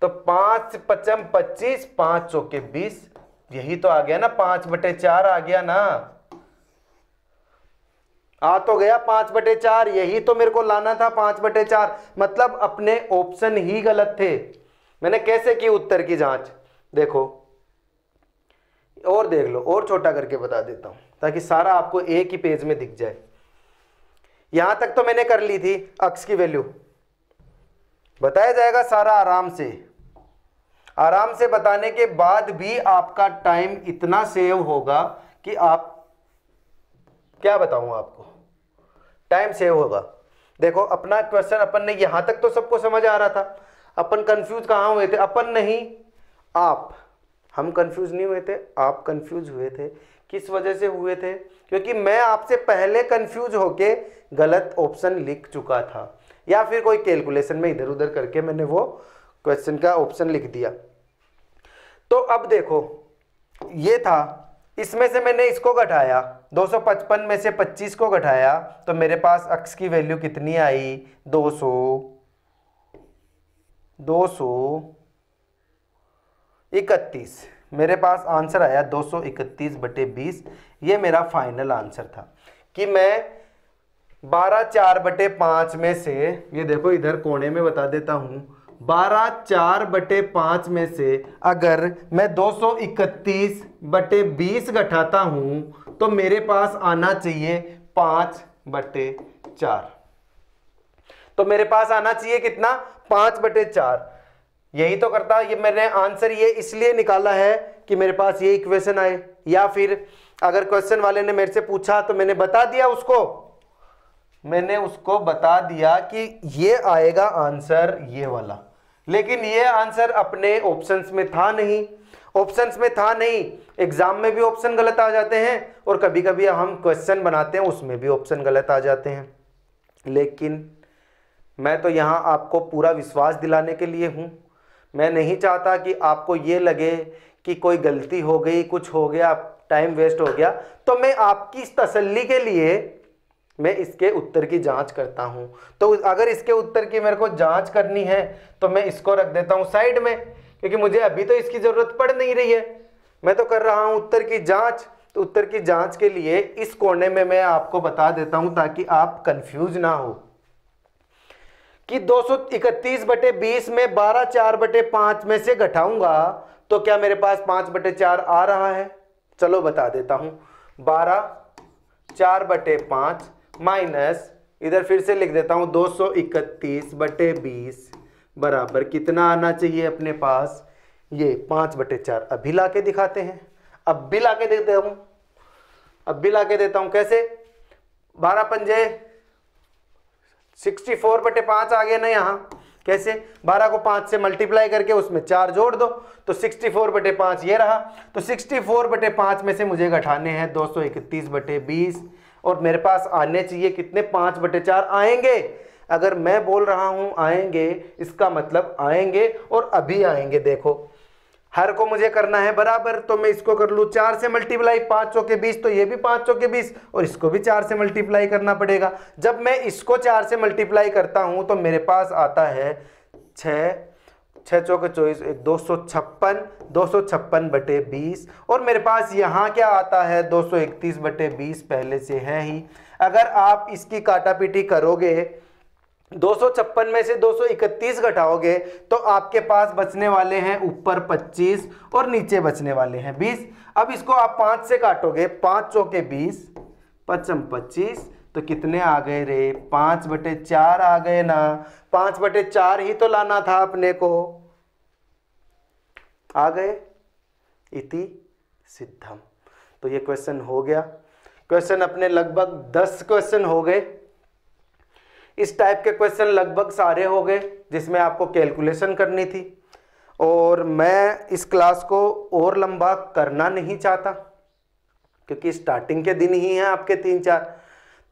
तो 5 पचम 25, 5 चौके 20, यही तो आ गया ना, 5/4 आ गया ना, आ तो गया 5/4, यही तो मेरे को लाना था 5/4, मतलब अपने ऑप्शन ही गलत थे। मैंने कैसे की उत्तर की जांच, देखो और देख लो, और छोटा करके बता देता हूं ताकि सारा आपको एक ही पेज में दिख जाए। यहां तक तो मैंने कर ली थी, अक्स की वैल्यू बताया जाएगा सारा आराम से बताने के बाद भी आपका टाइम इतना सेव होगा कि आप, क्या बताऊं आपको, टाइम सेव होगा। देखो अपना क्वेश्चन अपन ने यहां तक तो सबको समझ आ रहा था, अपन कंफ्यूज कहां हुए थे? अपन नहीं, आप, हम कंफ्यूज नहीं हुए थे, आप कंफ्यूज हुए थे। किस वजह से हुए थे? क्योंकि मैं आपसे पहले कंफ्यूज होके गलत ऑप्शन लिख चुका था, या फिर कोई कैलकुलेशन में इधर उधर करके मैंने वो क्वेश्चन का ऑप्शन लिख दिया। तो अब देखो ये था, इसमें से मैंने इसको घटाया, 255 में से 25 को घटाया, तो मेरे पास अक्स की वैल्यू कितनी आई? 231। मेरे पास आंसर आया 231/20। ये मेरा फाइनल आंसर था कि मैं 12/4/5 में से, ये देखो इधर कोने में बता देता हूं, 12/4/5 में से अगर मैं 231/20 घटाता हूं तो मेरे पास आना चाहिए 5/4। तो मेरे पास आना चाहिए कितना? 5/4। यही तो करता, ये मैंने आंसर ये इसलिए निकाला है कि मेरे पास ये इक्वेशन आए, या फिर अगर क्वेश्चन वाले ने मेरे से पूछा तो मैंने बता दिया उसको, मैंने उसको बता दिया कि ये आएगा आंसर ये वाला, लेकिन ये आंसर अपने ऑप्शंस में था नहीं, ऑप्शंस में था नहीं। एग्जाम में भी ऑप्शन गलत आ जाते हैं और कभी कभी हम क्वेश्चन बनाते हैं उसमें भी ऑप्शन गलत आ जाते हैं। लेकिन मैं तो यहाँ आपको पूरा विश्वास दिलाने के लिए हूँ। मैं नहीं चाहता कि आपको ये लगे कि कोई गलती हो गई, कुछ हो गया, टाइम वेस्ट हो गया। तो मैं आपकी इस तसल्ली के लिए मैं इसके उत्तर की जांच करता हूं। तो अगर इसके उत्तर की मेरे को जांच करनी है तो मैं इसको रख देता हूं साइड में, क्योंकि मुझे अभी तो इसकी जरूरत पड़ नहीं रही है। मैं तो कर रहा हूं उत्तर की जांच। तो उत्तर की जांच के लिए इस कोने में मैं आपको बता देता हूं ताकि आप कंफ्यूज ना हो कि 231/20 में 12 4/5 में से घटाऊंगा तो क्या मेरे पास 5/4 आ रहा है। चलो बता देता हूं, 12 4/5 माइनस, इधर फिर से लिख देता हूं 231/20 बराबर कितना आना चाहिए अपने पास, ये 5/4। अभी ला के दिखाते हैं, अब भी ला के देता हूं, अब भी ला के देता हूं। कैसे? 12 पंजे 64/5 आ गया ना यहाँ। कैसे? 12 को 5 से मल्टीप्लाई करके उसमें 4 जोड़ दो तो 64/5 ये रहा। तो 64/5 में से मुझे घटाने हैं 231/20 और मेरे पास आने चाहिए कितने? 5/4 आएंगे। अगर मैं बोल रहा हूं आएंगे, इसका मतलब आएंगे और अभी आएंगे। देखो हर को मुझे करना है बराबर, तो मैं इसको कर लूँ 4 से मल्टीप्लाई, 5 चौके 20, तो ये भी 5 चौके 20 और इसको भी 4 से मल्टीप्लाई करना पड़ेगा। जब मैं इसको 4 से मल्टीप्लाई करता हूं तो मेरे पास आता है 6 चौके 24, 256/20 और मेरे पास यहाँ क्या आता है 231/20 पहले से है ही। अगर आप इसकी काटापीटी करोगे, 256 में से 231 घटाओगे तो आपके पास बचने वाले हैं ऊपर 25 और नीचे बचने वाले हैं 20। अब इसको आप 5 से काटोगे, 5 चौके 20, 5 25, तो कितने आ गए रे? 5/4 आ गए ना। 5/4 ही तो लाना था अपने को, आ गए। इति सिद्धम। तो ये क्वेश्चन हो गया। क्वेश्चन अपने लगभग 10 क्वेश्चन हो गए। इस टाइप के क्वेश्चन लगभग सारे हो गए जिसमें आपको कैलकुलेशन करनी थी, और मैं इस क्लास को और लंबा करना नहीं चाहता क्योंकि स्टार्टिंग के दिन ही हैं आपके 3-4।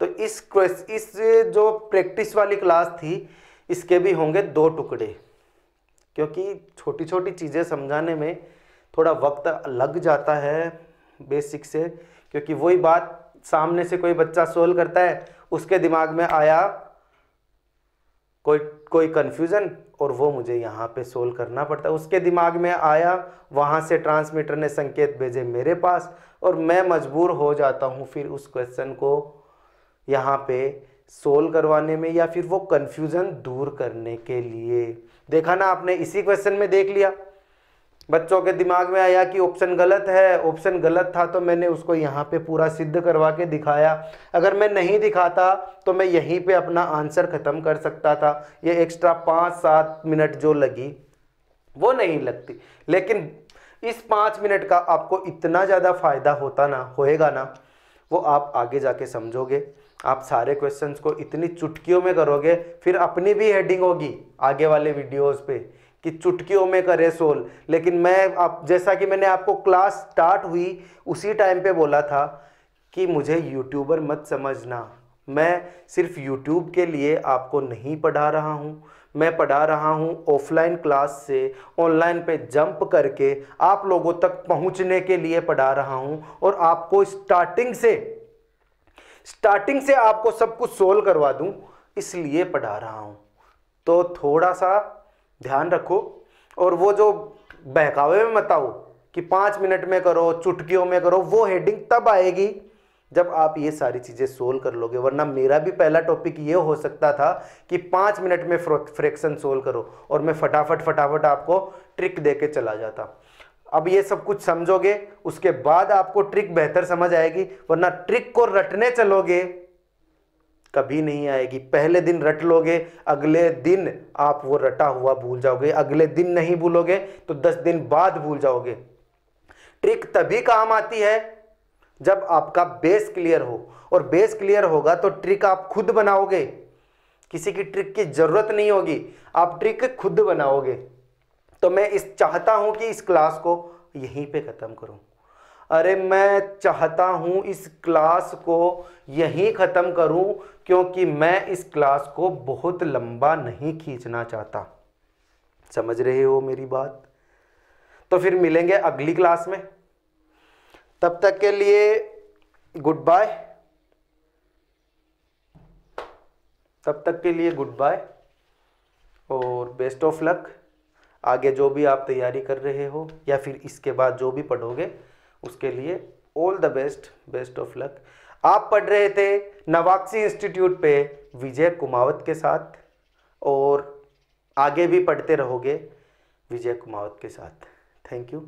तो इस जो प्रैक्टिस वाली क्लास थी इसके भी होंगे 2 टुकड़े, क्योंकि छोटी छोटी चीज़ें समझाने में थोड़ा वक्त लग जाता है बेसिक से। क्योंकि वही बात सामने से कोई बच्चा सोल्व करता है, उसके दिमाग में आया कोई कन्फ्यूज़न और वो मुझे यहाँ पे सोल्व करना पड़ता है। उसके दिमाग में आया, वहाँ से ट्रांसमीटर ने संकेत भेजे मेरे पास और मैं मजबूर हो जाता हूँ फिर उस क्वेश्चन को यहाँ पे सोल्व करवाने में या फिर वो कन्फ्यूज़न दूर करने के लिए। देखा ना आपने, इसी क्वेश्चन में देख लिया, बच्चों के दिमाग में आया कि ऑप्शन गलत है, ऑप्शन गलत था तो मैंने उसको यहाँ पे पूरा सिद्ध करवा के दिखाया। अगर मैं नहीं दिखाता तो मैं यहीं पे अपना आंसर ख़त्म कर सकता था। ये एक्स्ट्रा 5-7 मिनट जो लगी वो नहीं लगती, लेकिन इस 5 मिनट का आपको इतना ज़्यादा फ़ायदा होएगा ना, वो आप आगे जाके समझोगे। आप सारे क्वेश्चंस को इतनी चुटकियों में करोगे, फिर अपनी भी हेडिंग होगी आगे वाले वीडियोज़ पे कि चुटकियों में करे सोल्व। लेकिन मैं जैसा कि मैंने आपको क्लास स्टार्ट हुई उसी टाइम पे बोला था कि मुझे यूट्यूबर मत समझना। मैं सिर्फ यूट्यूब के लिए आपको नहीं पढ़ा रहा हूँ, मैं पढ़ा रहा हूँ ऑफलाइन क्लास से ऑनलाइन पे जंप करके आप लोगों तक पहुँचने के लिए पढ़ा रहा हूँ, और आपको स्टार्टिंग से आपको सब कुछ सोल्व करवा दूँ इसलिए पढ़ा रहा हूँ। तो थोड़ा सा ध्यान रखो, और वो जो बहकावे में मत आओ कि 5 मिनट में करो, चुटकियों में करो। वो हेडिंग तब आएगी जब आप ये सारी चीज़ें सोल्व कर लोगे। वरना मेरा भी पहला टॉपिक ये हो सकता था कि 5 मिनट में फ्रैक्शन सोल्व करो और मैं फटाफट आपको ट्रिक दे के चला जाता। अब ये सब कुछ समझोगे उसके बाद आपको ट्रिक बेहतर समझ आएगी, वरना ट्रिक को रटने चलोगे कभी नहीं आएगी। पहले दिन रट लोगे, अगले दिन आप वो रटा हुआ भूल जाओगे, अगले दिन नहीं भूलोगे तो 10 दिन बाद भूल जाओगे। ट्रिक तभी काम आती है जब आपका बेस क्लियर हो, और बेस क्लियर होगा तो ट्रिक आप खुद बनाओगे, किसी की ट्रिक की जरूरत नहीं होगी, आप ट्रिक खुद बनाओगे। तो मैं चाहता हूं कि इस क्लास को यहीं पे खत्म करूं। अरे मैं चाहता हूं इस क्लास को यहीं खत्म करूं, क्योंकि मैं इस क्लास को बहुत लंबा नहीं खींचना चाहता। समझ रहे हो मेरी बात? तो फिर मिलेंगे अगली क्लास में, तब तक के लिए गुड बाय। तब तक के लिए गुड बाय और बेस्ट ऑफ लक। आगे जो भी आप तैयारी कर रहे हो या फिर इसके बाद जो भी पढ़ोगे उसके लिए all the best, best of luck. आप पढ़ रहे थे नवाक्सी इंस्टीट्यूट पे विजय कुमावत के साथ, और आगे भी पढ़ते रहोगे विजय कुमावत के साथ। Thank you.